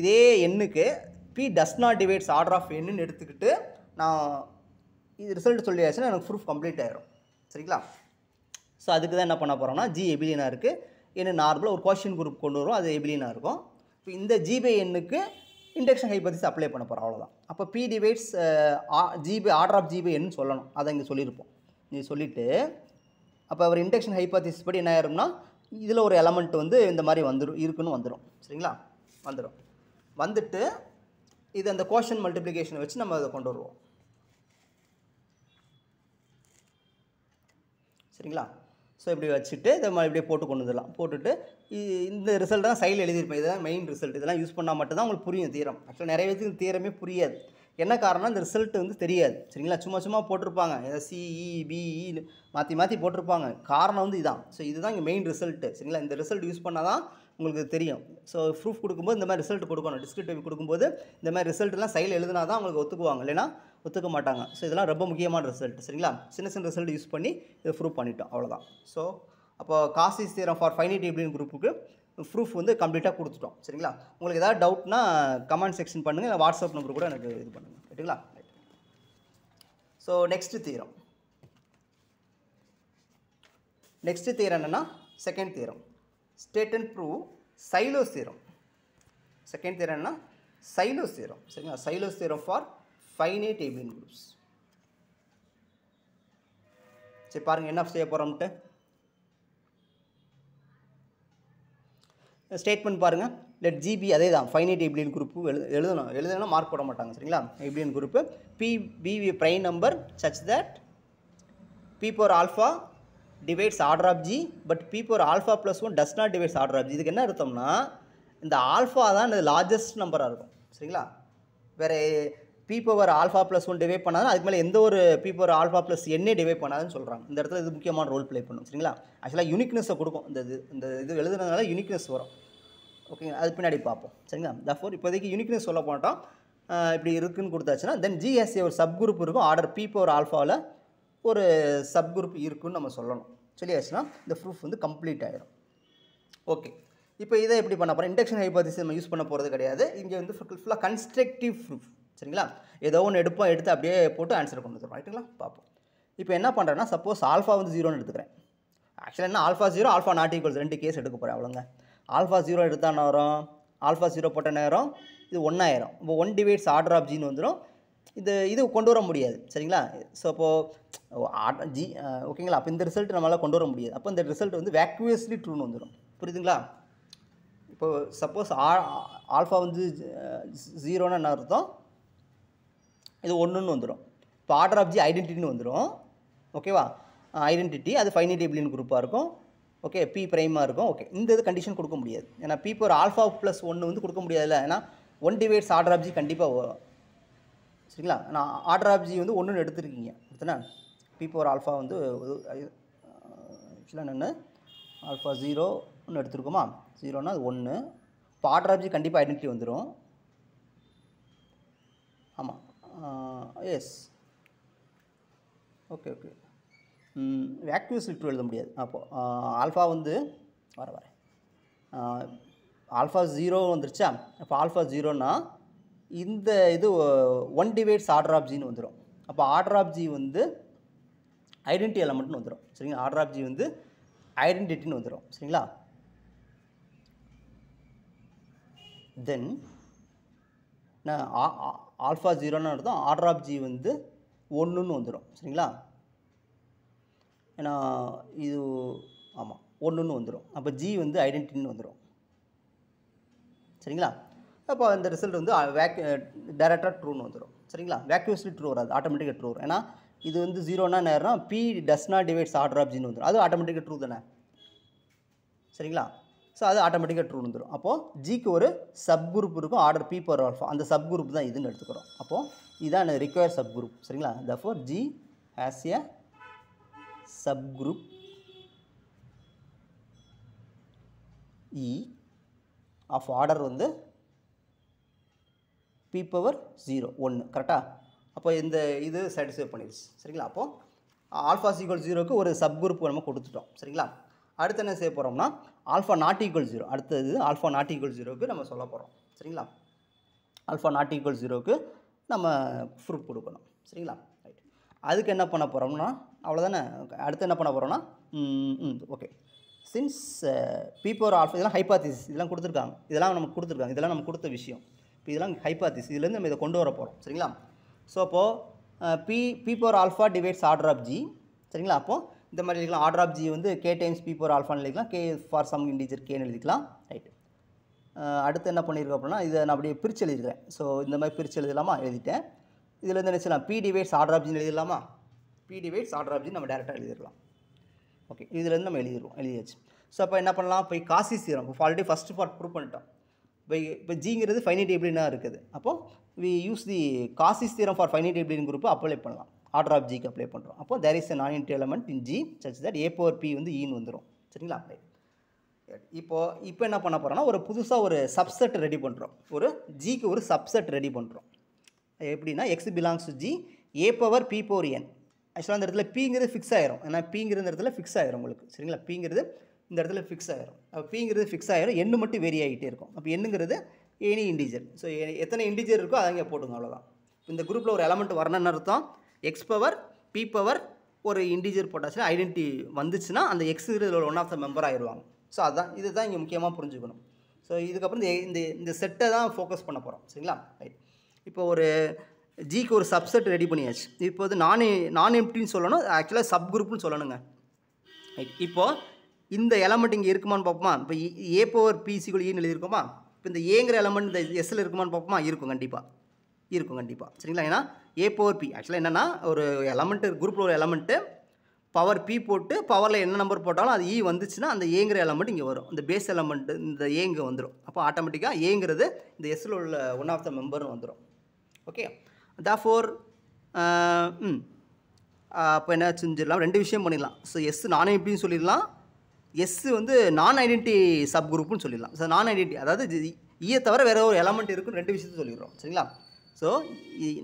இதே எண்ணுக்கு P does not divides order of என்னன்னு எடுத்துக்கிட்டு நான் இது ரிசல்ட் சொல்லியாச்சுன்னா எனக்கு ப்ரூஃப் கம்ப்ளீட் ஆயிரும். சரிங்களா? ஸோ அதுக்கு தான் என்ன பண்ண போகிறோம்னா, ஜி எபிலியனாக இருக்குது, என்ன நார்மலாக ஒரு கோஷன் குரூப் கொண்டு வரும், அது எபிலியனாக இருக்கும். இப்போ இந்த ஜிபை எண்ணுக்கு இண்டெக்ஷன் ஹைபாதிசிஸ் அப்ளை பண்ண போகிறோம். அவ்வளோதான். அப்போ p divides G by order of G by N சொல்லணும், அதை இங்கே சொல்லியிருப்போம். நீ சொல்லிவிட்டு அப்போ அவர் இண்டெக்ஷன் ஹைபாதிசிஸ் படி என்ன ஆயிரும்னா, இதில் ஒரு எலமெண்ட் வந்து இந்த மாதிரி இருக்குன்னு வந்துடும். சரிங்களா? வந்துட்டு இது அந்த கோஷன் மல்டிப்ளிகேஷனை வச்சு நம்ம அதை கொண்டு வருவோம். சரிங்களா? ஸோ இப்படி வச்சுட்டு இதை இப்படியே போட்டு கொண்டு வந்துடலாம். போட்டுட்டு இந்த ரிசல்ட் தான் சைடில் எழுதியிருப்பேன், இதுதான் மெயின் ரிசல்ட். இதெல்லாம் யூஸ் பண்ணால் மட்டும்தான் உங்களுக்கு புரியும் தீரம். ஆக்சுவலாக நிறைய பேருக்கு தீரமே புரியாது. என்ன காரணம், இந்த ரிசல்ட் வந்து தெரியாது. சரிங்களா? சும்மா போட்டிருப்பாங்க, ஏதாவது சிஇ பிஇன்னு மாற்றி போட்டிருப்பாங்க. காரணம் வந்து இதான். ஸோ இதுதான் இங்கே மெயின் ரிசல்ட்டு. சரிங்களா? இந்த ரிசல்ட் யூஸ் பண்ணால் தான் உங்களுக்கு தெரியும். ஸோ ப்ரூஃப் கொடுக்கும்போது இந்த மாதிரி ரிசல்ட் கொடுக்கணும். டிஸ்கிரிப்டிவ் கொடுக்கும்போது இந்த மாதிரி ரிசல்ட்லாம் சைடில் எழுதினா தான் உங்களுக்கு ஒத்துக்குவாங்க, இல்லைனா ஒத்துக்க மாட்டாங்க. ஸோ இதெல்லாம் ரொம்ப முக்கியமான ரிசல்ட். சரிங்களா? சின்ன ரிசல்ட் யூஸ் பண்ணி இதை ப்ரூவ் பண்ணிட்டோம். அவ்வளோதான். ஸோ அப்போ காசிஸ் தியரம் ஃபார் ஃபைனைட் எபிலியன் குரூப்புக்கு ப்ரூஃப் வந்து கம்ப்ளீட்டாக கொடுத்துட்டோம். சரிங்களா? உங்களுக்கு ஏதாவது டவுட்னா கமெண்ட் செக்ஷன் பண்ணுங்கள், இல்லை வாட்ஸ்அப் நம்பர் கூட எனக்கு இது பண்ணுங்கள். ரைட்டுங்களா? ஸோ நெக்ஸ்ட் தியரம் என்னென்னா second theorem, state and prove Sylow's theorem. Second theorem என்னன்னா சைலோஸ் தியரம். சரிங்களா? Sylow's theorem for finite abelian groups. சரி பாருங்கள் என்ன செய்ய போகிறோம்ட்டு. ஸ்டேட்மெண்ட் பாருங்கள். லெட் ஜிபி அதே தான், ஃபைனைட் எபிலியன் குரூப்பு எழுதணும் மார்க் போட மாட்டாங்க. சரிங்களா? Abelian group p prime number such that p power alpha divides order of G but p power alpha plus 1 does not divides order of G. இதுக்கு என்ன அர்த்தம்னா, இந்த ஆல்ஃபா தான் இந்த லார்ஜஸ்ட் நம்பராக இருக்கும். சரிங்களா? வேறு P power alpha plus 1 divide பண்ணாதான், அதுக்கு மேலே எந்த ஒரு பி பவர் ஆல்ஃபா ப்ளஸ் என்னே டிவைட் பண்ணாதுன்னு சொல்கிறாங்க. இந்த இடத்துல இது முக்கியமான ரோல் ப்ளே பண்ணும். சரிங்களா? ஆக்சுவலாக யூனிக்னஸை கொடுக்கும். இந்த இது எழுதுனதுனால யூனிக்னஸ் வரும். ஓகேங்க, அது பின்னாடி பார்ப்போம். சரிங்களா? தஃபோர் இப்போதைக்கு யூனிக்னஸ் சொல்ல போட்டோம். இப்படி இருக்குன்னு கொடுத்தாச்சுன்னா தென் ஜிஎஸ்ஏ ஒரு சப் குரூப் இருக்கும். ஆர்டர் பி பவர் ஆல்ஃபாவில் ஒரு சப் குரூப் இருக்குன்னு நம்ம சொல்லணும். சொல்லியாச்சுன்னா இந்த ப்ரூஃப் வந்து கம்ப்ளீட் ஆகிடும். ஓகே, இப்போ இதை எப்படி பண்ண போகிறோம், இண்டக்ஷன் ஹைபோதீசிஸ் நம்ம யூஸ் பண்ண போகிறது கிடையாது. இங்கே வந்து ஃபுல்லாக கன்ஸ்ட்ரக்டிவ் ப்ரூஃப். சரிங்களா? ஏதோ ஒன்று எடுத்து அப்படியே போட்டு ஆன்சர் கொண்டு வந்துடும். ரைட்டுங்களா? பார்ப்போம். இப்போ என்ன பண்ணுறேன்னா, சப்போஸ் ஆல்ஃபா வந்து 0ன்னு எடுத்துக்கிறேன். ஆக்சுவலாக என்ன, alpha 0 alpha not equals 2 case எடுக்க போகிறேன். அவ்வளோங்க. ஆல்ஃபா 0 எடுத்தால் என்ன வரும், ஆல்ஃபா 0 போட்ட நேரம் இது 1 ஆயிரும். இப்போ 1 டிவைட்ஸ் ஆர்டர் ஆஃப் ஜின்னு வந்துடும். இது கொண்டு வர முடியாது. சரிங்களா? ஸோ அப்போது ஜி ஓகேங்களா? அப்போ இந்த ரிசல்ட் நம்மளால் கொண்டு வர முடியாது. அப்போ இந்த ரிசல்ட் வந்து வேக்யூயஸ்லி ட்ரூன்னு வந்துடும். புரியுதுங்களா? இப்போ சப்போஸ் ஆல்ஃபா வந்து 0ன்னா என்ன அர்த்தம், இது 1ன்னு வந்துடும். இப்போ ஆர்டர் ஆஃப் ஜி ஐடென்டிட்டின்னு வந்துடும். ஓகேவா, ஐடென்டிட்டி அது ஃபைனைட் ஏபிலியன் குரூப்பாக இருக்கும். ஓகே, பி பிரைமாக இருக்கும். ஓகே, இந்த இது கண்டிஷன் கொடுக்க முடியாது. ஏன்னா பி பவர் ஆல்ஃபா ப்ளஸ் 1 வந்து கொடுக்க முடியாதுல்ல. ஏன்னா 1 டிவைட்ஸ் ஆர்டர் ஆஃப் ஜி கண்டிப்பாக வரும். சரிங்களா, நான் ஆர்டர் ஆஃப் ஜி வந்து 1ன்னு எடுத்துருக்கீங்க அப்படித்தானே. பி பவர் ஆல்ஃபா வந்து ஆக்சுவலாக என்னென்னு ஆல்ஃபா 0ன்னு எடுத்துருக்கோமா, 0ன்னா அது 1. இப்போ ஆர்டர் ஆஃப் ஜி கண்டிப்பாக ஐடென்டிட்டி வந்துடும். ஆமாம், எஸ். ஓகே ஓகே, வேக்யூஸ்லி ட்ரூ எழுத முடியாது. அப்போது ஆல்ஃபா வந்து வர ஆல்ஃபா 0 வந்துருச்சா. அப்போ ஆல்ஃபா 0ன்னா இந்த இது 1 டிவைட்ஸ் ஆர்டர் ஆஃப் ஜின்னு வந்துடும். அப்போ ஆர்டர் ஆஃப் ஜி வந்து ஐடென்டிட்டி எலமெண்ட்னு வந்துடும். சரிங்களா, ஆர்டர் ஆஃப் ஜி வந்து ஐடென்டிட்டின்னு வந்துடும். சரிங்களா, தென் நான் ஆல்ஃபா 0ன்னு அர்த்தம் ஆர்டர் ஆஃப் ஜி வந்து 1ன்னு வந்துடும். சரிங்களா, ஏன்னா இது ஆமாம் 1ன்னு வந்துடும். அப்போ ஜி வந்து ஐடென்டிட்டின்னு வந்துடும். சரிங்களா, அப்போ அந்த ரிசல்ட் வந்து டைரெக்டாக ட்ரூன்னு வந்துடும். சரிங்களா, வேக்யூஸ்லி ட்ரூ வராது, ஆட்டோமேட்டிக்காக ட்ரூ வரும். ஏன்னா இது வந்து 0ன்னா நேரம் p does not divides order of ஜின்னு வந்துடும். அது ஆட்டோமேட்டிக்காக ட்ரூ தானே. சரிங்களா, ஸோ அது ஆட்டோமேட்டிக்காக ட்ரூ வந்துடும். அப்போது ஜிக்கு ஒரு சப் குரூப் இருக்கும், ஆர்டர் பி பவர் ஆல்ஃபா. அந்த சப் குரூப் தான் இதுன்னு எடுத்துக்கிறோம். அப்போது இதான் ரிக்வயர் சப் குரூப். சரிங்களா, therefore G has a sub group E of order வந்து பி பவர் 0 1. கரெக்டாக, அப்போ இந்த இது சாட்டிஸ்ஃபை பண்ணிடுச்சு. சரிங்களா, அப்போது ஆல்ஃபா ஈக்குவல் 0க்கு ஒரு சப் குரூப் நம்ம கொடுத்துட்டோம். சரிங்களா, அடுத்து என்ன செய்ய போகிறோம்னா ஆல்ஃபா நாட் ஈக்குவல் 0. அடுத்தது ஆல்ஃபா நாட் ஈக்குவல் 0க்கு நம்ம சொல்ல போகிறோம். சரிங்களா, ஆல்ஃபா நாட் ஈக்குவல் 0க்கு நம்ம ப்ரூஃப் கொடுக்கணும். சரிங்களா, ரைட். அதுக்கு என்ன பண்ண போகிறோம்னா அவ்வளோதானே. அடுத்து என்ன பண்ண போகிறோம்னா okay, since P power alpha இதெல்லாம் ஹைபாத்திசிஸ், இதெல்லாம் கொடுத்துருக்காங்க, இதெல்லாம் நமக்கு கொடுத்துருக்காங்க, இதெல்லாம் நமக்கு கொடுத்த விஷயம். இப்போ இதெல்லாம் ஹைபாத்திசிஸ், இதுலேருந்து நம்ம இதை கொண்டு வர போகிறோம். சரிங்களா, ஸோ அப்போது P power alpha divides order of G. சரிங்களா, அப்போது இந்த மாதிரி எழுதிக்கலாம். ஆர்டர் ஆஃப் ஜி வந்து கே டைம்ஸ் பி பவர் ஆல்ஃபான்னு எழுதிக்கலாம், கே ஃபார் சம் இன்டிஜர் கேன்னு எழுதிக்கலாம். ரைட். அடுத்து என்ன பண்ணியிருக்கோம் அப்படின்னா இதை நான் அப்படியே பிரித்து எழுதிக்கிறேன். ஸோ இந்த மாதிரி பிரித்து எழுதலாமா, எழுதிட்டேன். இதுலேருந்து என்ன செய்யலாம், பி டிவைட்ஸ் ஆர்டர் ஆஃப் ஜின்னு எழுதிடலாமா. P divides order of G நம்ம டேரெக்டாக எழுதிடலாம். ஓகே, இதுலேருந்து நம்ம எழுதியாச்சு. ஸோ அப்போ என்ன பண்ணலாம், இப்போ காசிஸ் தியரம் இப்போ ஆல்ரெடி ஃபஸ்ட்டு பார்ட் ப்ரூவ் பண்ணிட்டோம். இப்போ ஜிங்கிறது ஃபைனைட் ஏபிலியனாக இருக்குது. அப்போது we use the Cauchy's theorem for finite abelian குரூப்பை அப்ளை பண்ணலாம். ஆர்டர் ஆஃப் ஜிக்கு அப்ளை பண்ணுறோம். அப்போ there is a non identity element in G such that A power P வந்து ஈன்னு வந்துடும். சரிங்களா, இப்போ என்ன பண்ண போகிறோம்னா ஒரு புதுசாக ஒரு சப்செட் ரெடி பண்ணுறோம். ஒரு ஜிக்கு ஒரு சப்செட் ரெடி பண்ணுறோம். எப்படின்னா x belongs to G a power B power N. ஆக்சுவலாக அந்த இடத்துல பிங்கிறது ஃபிக்ஸ் ஆயிரும். ஏன்னா பிங்கிறது இடத்துல ஃபிக்ஸ் ஆயிரும் உங்களுக்கு. சரிங்களா, பிங்கிறது இந்த இடத்துல ஃபிக்ஸ் ஆயிரும். அப்போ பிங்கிறது ஃபிக்ஸ் ஆயிரும், எண்ணு மட்டும் வேரி ஆகிட்டே இருக்கும். அப்போ எண்ணுங்கிறது எனி இன்டிஜர். ஸோ எத்தனை இன்டிஜர் இருக்கோ அதை இங்கே போட்டுங்க, அவ்வளோதான். இந்த குரூப்பில் ஒரு எலமெண்ட் வரணும்னு அர்த்தம். எக்ஸ் பவர் பி பவர் ஒரு இன்டிஜர் போட்டாச்சுன்னா ஐடென்டிட்டி வந்துச்சுன்னா அந்த எக்ஸுங்கிறது ஒன் ஆஃப் த மெம்பர் ஆயிடுவாங்க. ஸோ அதுதான் இதுதான் இங்கே முக்கியமாக புரிஞ்சுக்கணும். ஸோ இதுக்கப்புறம் இந்த செட்டை தான் ஃபோக்கஸ் பண்ண போகிறோம். சரிங்களா, ரைட். இப்போ ஒரு ஜிக்கு ஒரு சப்செட் ரெடி பண்ணியாச்சு. இப்போ வந்து நான் எம்டின்னு சொல்லணும், ஆக்சுவலாக சப் குரூப்னு சொல்லணுங்க. ரைட். இப்போது இந்த எலமெண்ட் இங்கே இருக்குமான்னு பார்ப்போமா. இப்போ ஏ பவர் பி ஈக்குவல் ஈன்னு எழுதியிருக்கோமா. இப்போ இந்த ஏங்கிற எலமெண்ட் இந்த எஸ்ஸில் இருக்குமான்னு பார்ப்போமா. இருக்கும், கண்டிப்பாக. சரிங்களா, ஏன்னா ஏ பவர் பி ஆக்சுவலாக என்னென்னா ஒரு எலமெண்ட்டு குரூப்பில் ஒரு எலமெண்ட்டு பவர் பி போட்டு பவரில் என்ன நம்பர் போட்டாலும் அது வந்துச்சுன்னா அந்த ஏங்கிற எலமெண்ட் இங்கே வரும். இந்த பேஸ் எலமெண்ட்டு இந்த ஏங்க வந்துடும். அப்போ ஆட்டோமேட்டிக்காக ஏங்கிறது இந்த எஸ்ஸில் உள்ள ஒன் ஆஃப் த மெம்பர்னு வந்துடும். ஓகே, therefore அப்போ என்ன செஞ்சிடலாம், ரெண்டு விஷயம் பண்ணிடலாம். ஸோ எஸ் நான் எப்படின்னு சொல்லிடலாம், எஸ் வந்து நான் ஐடென்டி சப் குரூப்னு சொல்லிடலாம். ஸோ நான் ஐடென்டி அதாவது ஈயை தவிர வேறு ஒரு எலமெண்ட் இருக்குன்னு ரெண்டு விஷயத்தை சொல்லிடுறோம். சரிங்களா, ஸோ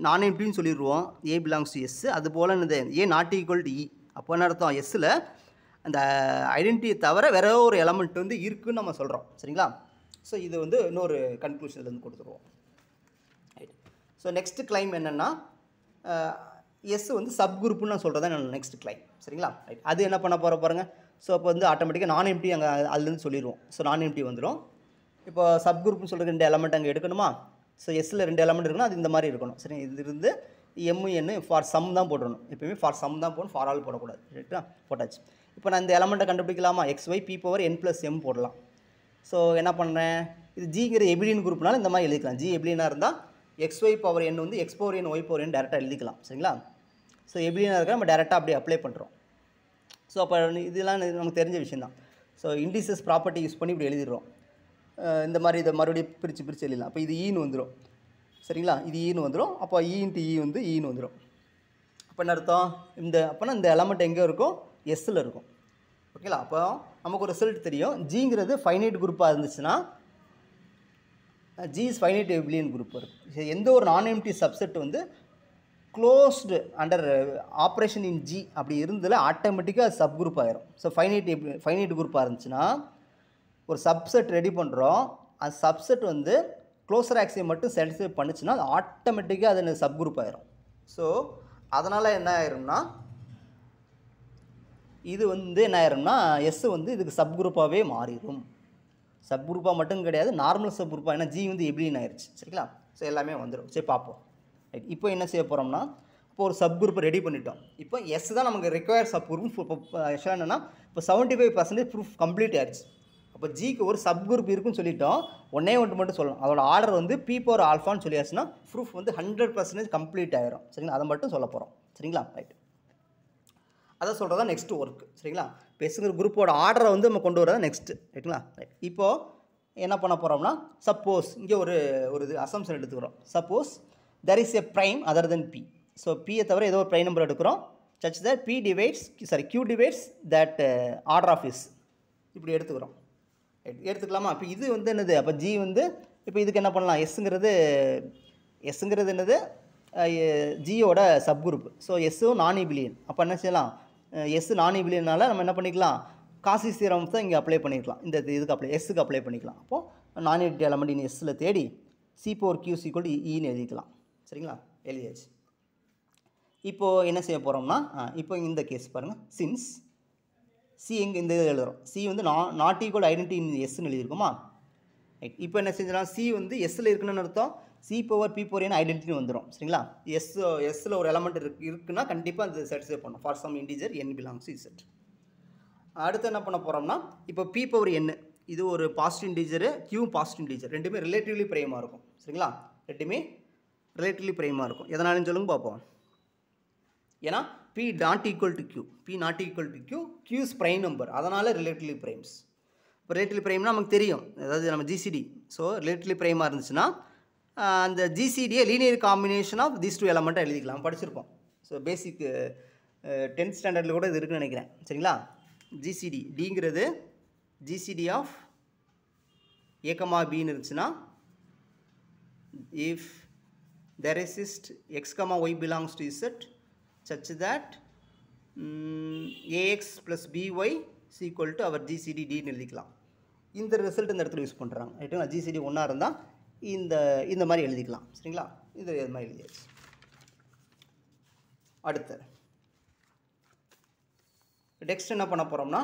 நான் எப்படின்னு சொல்லிடுவோம், ஏ பிலாங்ஸ் டு எஸ். அது போல் என்னது ஏ நாட் ஈக்குவல் டு இ. அப்போ என்ன அர்த்தம், எஸ்ஸில் அந்த ஐடென்டிட்டியை தவிர வேற ஒரு எலமெண்ட் வந்து இருக்குதுன்னு நம்ம சொல்கிறோம். சரிங்களா, ஸோ இது வந்து இன்னொரு கன்க்ளூஷன்லேருந்து கொடுத்துருவோம். ரைட். ஸோ நெக்ஸ்ட்டு கிளைம் என்னென்னா எஸ் வந்து சப் குரூப்புன்னு நான் சொல்கிறது தான் என்னோட நெக்ஸ்ட் கிளைம். சரிங்களா, ரைட். அது என்ன பண்ண போகிற பாருங்கள். ஸோ அப்போ வந்து ஆட்டோமேட்டிக்காக நான் எம்டி அங்கே அதுலேருந்து சொல்லிடுவோம். ஸோ நான் எம்டி வந்துடும். இப்போ சப் குரூப்னு சொல்கிற 2 எலமெண்ட் அங்கே எடுக்கணுமா. ஸோ எஸ்ஸில் 2 எலமெண்ட் இருக்கணும், அது இந்த மாதிரி இருக்கணும். சரி, இதுலேருந்து எம்என் ஃபார் சம் தான் போடணும். எப்போயுமே ஃபார் சம் தான் போடணும், ஃபார் ஆல் போடக்கூடாது. ரைட்டா, போட்டாச்சு. இப்போ நான் இந்த எலமெண்ட்டை கண்டுபிடிக்கலாமா. X Y B power n plus M போடலாம். ஸோ என்ன பண்ணுறேன், இது ஜிங்கிற எபிலியன் குரூப்னால இந்த மாதிரி எழுதிக்கலாம். ஜி எபிலியனாக இருந்தால் xy பவர் n வந்து x power n y power n டேரெக்டாக எழுதிக்கலாம். சரிங்களா? ஸோ எபிலியனாக இருக்க நம்ம டேரெக்டாக அப்படியே அப்ளை பண்ணுறோம். ஸோ அப்போ இதெல்லாம் நமக்கு தெரிஞ்ச விஷயம் தான். ஸோ இண்டிசஸ் ப்ராப்பர்ட்டி யூஸ் பண்ணி இப்படி எழுதிடுறோம். இந்த மாதிரி இதை மறுபடியும் பிரித்து எழுதலாம். அப்போ இது ஈன்னு வந்துடும். சரிங்களா? இது ஈன்னு வந்துடும். அப்போ இ இன்ட்டு இ வந்து ஈன்னு வந்துடும். அப்போ என்ன அர்த்தம், அப்போனா இந்த எலமெண்ட் எங்கே இருக்கும், எஸ்ஸில் இருக்கும். ஓகேங்களா? அப்போ நமக்கு ஒரு ரிசல்ட் தெரியும். ஜிங்கிறது ஃபைனைட் குரூப்பாக இருந்துச்சுன்னா G is finite abelian group இருக்குது. எந்த ஒரு நான் எம்டி சப்செட் வந்து க்ளோஸ்டு அண்டர் ஆப்ரேஷன் இன் ஜி அப்படி இருந்ததில் ஆட்டோமேட்டிக்காக அது சப் குரூப் ஆகிரும். ஸோ ஃபைனைட் குரூப்பாக இருந்துச்சுன்னா ஒரு சப்செட் ரெடி பண்ணுறோம், அது சப்செட் வந்து க்ளோசர் ஆக்சியம் மட்டும் சாட்டிஸ்ஃபை பண்ணுச்சுன்னா அது ஆட்டோமேட்டிக்காக அது சப் குரூப் ஆகிரும். ஸோ அதனால் என்ன ஆயிரும்னா, இது வந்து என்ன ஆயிரும்னா எஸ் வந்து இதுக்கு சப் குரூப்பாகவே மாறிடும். சப் குரூப்பாக மட்டும் கிடையாது, நார்மல் சப் குரூப்பாக. ஏன்னா ஜி வந்து எபிலியன் ஆயிடுச்சு. சரிங்களா? ஸோ எல்லாமே வந்துடும். சரி பார்ப்போம். ரைட், இப்போ என்ன செய்ய போகிறோம்னா, இப்போ ஒரு சப் குரூப் ரெடி பண்ணிட்டோம். இப்போ எஸ் தான் நமக்கு ரெக்வயர் சப் குரூப். இப்போ ஆக்சுவலாக என்னென்னா இப்போ 75% ப்ரூஃப் கம்ப்ளீட் ஆயிடுச்சு. அப்போ ஜிக்கு ஒரு சப் குரூப் இருக்குன்னு சொல்லிட்டோம். ஒன்றே மட்டும் சொல்லணும், அதோட ஆர்டர் வந்து பி பவர் ஆல்ஃபான்னு சொல்லியாச்சுன்னா ப்ரூஃப் வந்து 100% கம்ப்ளீட் ஆகிரும். சரிங்களா? அதை மட்டும் சொல்ல போகிறோம். சரிங்களா? ரைட், அதை சொல்கிறது தான் நெக்ஸ்ட் ஒர்க். சரிங்களா? இப்போ எஸ்ங்கிற குரூப்போட ஆர்டரை வந்து நம்ம கொண்டு வரதான் நெக்ஸ்ட்டு. ரைட்டுங்களா? ரைட், இப்போது என்ன பண்ண போகிறோம்னா, சப்போஸ் இங்கே ஒரு இது அசம்ஷன் எடுத்துக்கிறோம். Suppose there is a prime other than p. So பியை தவிர ஏதோ ஒரு ப்ரைம் நம்பர் எடுக்கிறோம். such that p divides q divides that order of s. இப்படி எடுத்துக்கிறோம். எடுத்துக்கலாமா? இப்போ இது வந்து என்னது, அப்போ ஜி வந்து இப்போ இதுக்கு என்ன பண்ணலாம், எஸ்ஸுங்கிறது என்னது, ஜியோட சப் குரூப். ஸோ எஸ்ஸும் நான் எபிலியன். அப்போ என்ன செய்யலாம், எஸ் நான் எபிலியனால நம்ம என்ன பண்ணிக்கலாம், காசி தியரம் தான் இங்கே அப்ளை பண்ணிக்கலாம். இந்த இதுக்கு எஸ்ஸுக்கு அப்ளை பண்ணிக்கலாம். அப்போது நான் எடிட் எலமெண்ட் இன் எஸ்ஸில் தேடி c power q equal to ஈன்னு எழுதிக்கலாம். சரிங்களா? எழுதியாச்சு. இப்போது என்ன செய்ய போகிறோம்னா, இப்போ இந்த கேஸ் பாருங்கள். சின்ஸ் சி எங்கே இந்த இதில் எழுதுகிறோம், சி வந்து நாட் ஈக்குவல் ஐடென்டி இன் எஸ்ன்னு எழுதியிருக்குமா. ரைட், இப்போ என்ன செஞ்சலாம், சி வந்து எஸ்ஸில் இருக்குன்னு அர்த்தம், C power B power identity வந்துடும். சரிங்களா? எஸ்ஸில் ஒரு எலமெண்ட் இருக்குன்னா கண்டிப்பாக அது சாட்டிஸ்ஃபை பண்ணும். For some integer n belongs to Z. அடுத்து என்ன பண்ண போகிறோம்னா, இப்போ பி பவர் n இது ஒரு பாசிட்டிவ் இன்டிஜரு, கியூ பாசிட்டிவ் இன்டிஜர், ரெண்டுமே ரிலேட்டிவ்லி பிரைமாக இருக்கும். சரிங்களா? ரெண்டுமே ரிலேட்டிவ்லி பிரைமாக இருக்கும். எதனாலும் சொல்லுங்க பார்ப்போம். ஏன்னா P not equal to Q, Q is prime number, அதனால் ரிலேட்டிவ்லி பிரைம்ஸ். இப்போ ரிலேட்டிவ்லி பிரைம்னா நமக்கு தெரியும், அதாவது நம்ம ஜிசிடி. ஸோ ரிலேட்டிவ்லி பிரைமாக இருந்துச்சுன்னா அந்த ஜிசிடியை linear combination of these two எலமெண்ட்டாக எழுதிக்கலாம், படிச்சிருப்போம். ஸோ பேசிக் 10th ஸ்டாண்டர்டில் கூட இது இருக்குன்னு நினைக்கிறேன். சரிங்களா? ஜிசிடி டிங்கிறது ஜிசிடி ஆஃப் ஏ கமா பின்னு இருந்துச்சுன்னா, if there exists x comma y belongs to z such that ax plus by is equal to our gcd d ன்னு எழுதிக்கலாம். இந்த ரிசல்ட் இந்த இடத்துல யூஸ் பண்ணுறாங்க. ரைட்டுங்களா? ஜிசிடி ஒன்றா இருந்தால் இந்த மாதிரி எழுதிக்கலாம். சரிங்களா? இது மாதிரி எழுதியாச்சு. அடுத்து நெக்ஸ்ட் என்ன பண்ண போகிறோம்னா,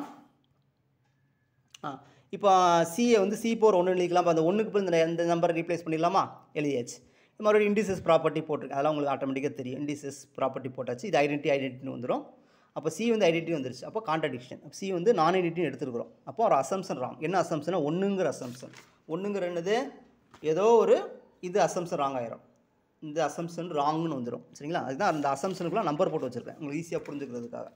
இப்போ சியை வந்து சி பவர் 1 எழுதிக்கலாம். இப்போ அந்த 1க்கு போய் இந்த நம்பரை ரீப்ளேஸ் பண்ணிடலாமா? எழுதியாச்சு. மறுபடியும் இண்டிசஸ் ப்ராப்பர்ட்டி போட்டிருக்கு, அதெல்லாம் உங்களுக்கு ஆட்டோமேட்டிக்காக தெரியும். இண்டிசஸ் ப்ராப்பர்ட்டி போட்டாச்சு. இது ஐடென்டிட்டின்னு வந்துடும். அப்போ சி வந்து ஐடென்டிட்டி வந்துருச்சு. அப்போ கான்ட்ரடிக்ஷன். சி வந்து நான் ஐடென்டிட்டின்னு எடுத்துருக்குறோம். அப்போ ஒரு அசம்ஷன் ராங். என்ன அசம்ஷனா, 1ங்கிற அசம்ஷன். 1ங்கிற என்னது, ஏதோ ஒரு இது அசம்ஷன் ராங் ஆயிரும். இந்த அசம்ஷன் ராங்னு வந்துடும். சரிங்களா? அதுதான் அந்த அசம்ஷனுக்குலாம் நம்பர் போட்டு வச்சுருக்கேன் உங்களுக்கு ஈஸியாக புரிஞ்சுக்கிறதுக்காக.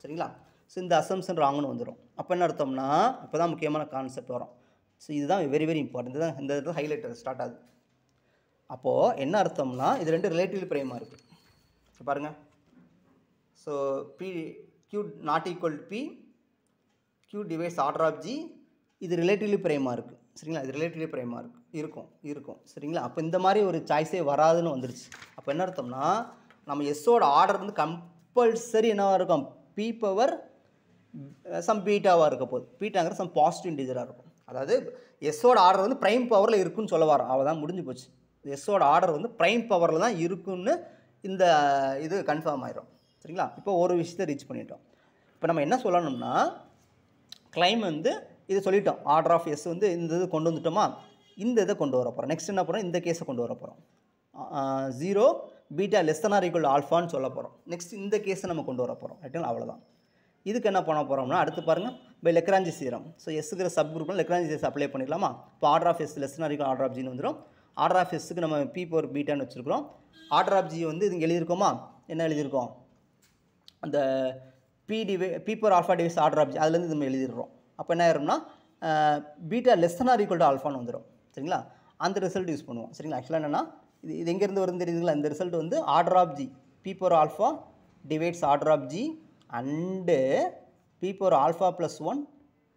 சரிங்களா? ஸோ இந்த அசம்ஷன் ராங்னு வந்துடும். அப்போ என்ன அர்த்தம்னா, இப்போ தான் முக்கியமான கான்செப்ட் வரும். ஸோ இதுதான் வெரி வெரி இம்பார்ட்டன்ட். இதுதான் இந்த இடத்துல ஹைலைட்டர் ஸ்டார்ட் ஆகுது. அப்போது என்ன அர்த்தம்னா, இது ரெண்டு ரிலேட்டிவ்லி பிரைமாக இருக்குது. பாருங்கள். So P Q not equal to P, Q divides order of G, இது ரிலேட்டிவ்லி பிரைமாக இருக்குது. சரிங்களா? இது ரிலேட்டிவ்லி பிரைமாக இருக்கும். சரிங்களா? அப்போ இந்த மாதிரி ஒரு சாய்ஸே வராதுன்னு வந்துருச்சு. அப்போ என்ன அர்த்தம்னா, நம்ம எஸ்ஸோட ஆர்டர் வந்து கம்பல்சரி என்னவாக இருக்கும், பி பவர் சம் பீட்டாவாக இருக்க போகுது. பீட்டாங்கிற சம் பாசிட்டிவ் இன்டிஜராக இருக்கும். அதாவது எஸ்ஸோட ஆர்டர் வந்து ப்ரைம் பவரில் இருக்குன்னு சொல்ல வரோம். அவ்வளோதான், முடிஞ்சு போச்சு. எஸ்ஸோட ஆர்டர் வந்து ப்ரைம் பவரில் தான் இருக்குன்னு இந்த இது கன்ஃபார்ம் ஆயிரும். சரிங்களா? இப்போ ஒரு விஷயத்தை ரீச் பண்ணிட்டோம். இப்போ நம்ம என்ன சொல்லணும்னா, கிளைம் வந்து இதை சொல்லிட்டோம். ஆர்டர் ஆஃப் எஸ் வந்து இந்த இது கொண்டு வந்துட்டோமா, இந்த இதை கொண்டு வர போகிறோம். நெக்ஸ்ட் என்ன பண்ணுறோம், இந்த கேஸை கொண்டு வர போகிறோம். 0 beta less than r equal ஆல்ஃபான்னு சொல்ல போகிறோம். நெக்ஸ்ட் இந்த கேஸை நம்ம கொண்டு வர போகிறோம். ரைட்டுங்களா? அவ்வளோதான். இதுக்கு என்ன பண்ண போகிறோம்னா அடுத்து பாருங்கள் பை லெக்ராஞ்சி சீரம். ஸோ எஸ்ஸுக்கிற சப் குரூப்பில் லெக்ராஞ்சி சீரம் அப்ளை பண்ணிடலாமா? இப்போ ஆர்டர் ஆஃப் எஸ் லெஸ்னா இருக்கும் ஆர்டர் ஆஃப் ஜின்னு வந்துடும். ஆர்டர் ஆஃப் எஸ்ஸுக்கு நம்ம பி பவர் பீட்டான்னு வச்சுருக்கிறோம். ஆர்டர் ஆஃப் ஜி வந்து இது எழுதியிருக்கோமா? என்ன எழுதியிருக்கோம்? அந்த p power alpha divides order of G அதுலேருந்து நம்ம எழுதிடுறோம். அப்போ என்ன ஆயிரும்னா beta less than r equal to ஆல்ஃபான்னு வந்துடும். சரிங்களா? அந்த ரிசல்ட் யூஸ் பண்ணுவோம். சரிங்களா? ஆக்சுவலாக என்னென்னா இது எங்கேருந்து வருதுன்னு தெரியுதுங்களா? இந்த ரிசல்ட் வந்து order of G B power alpha divides order of G and P power alpha plus 1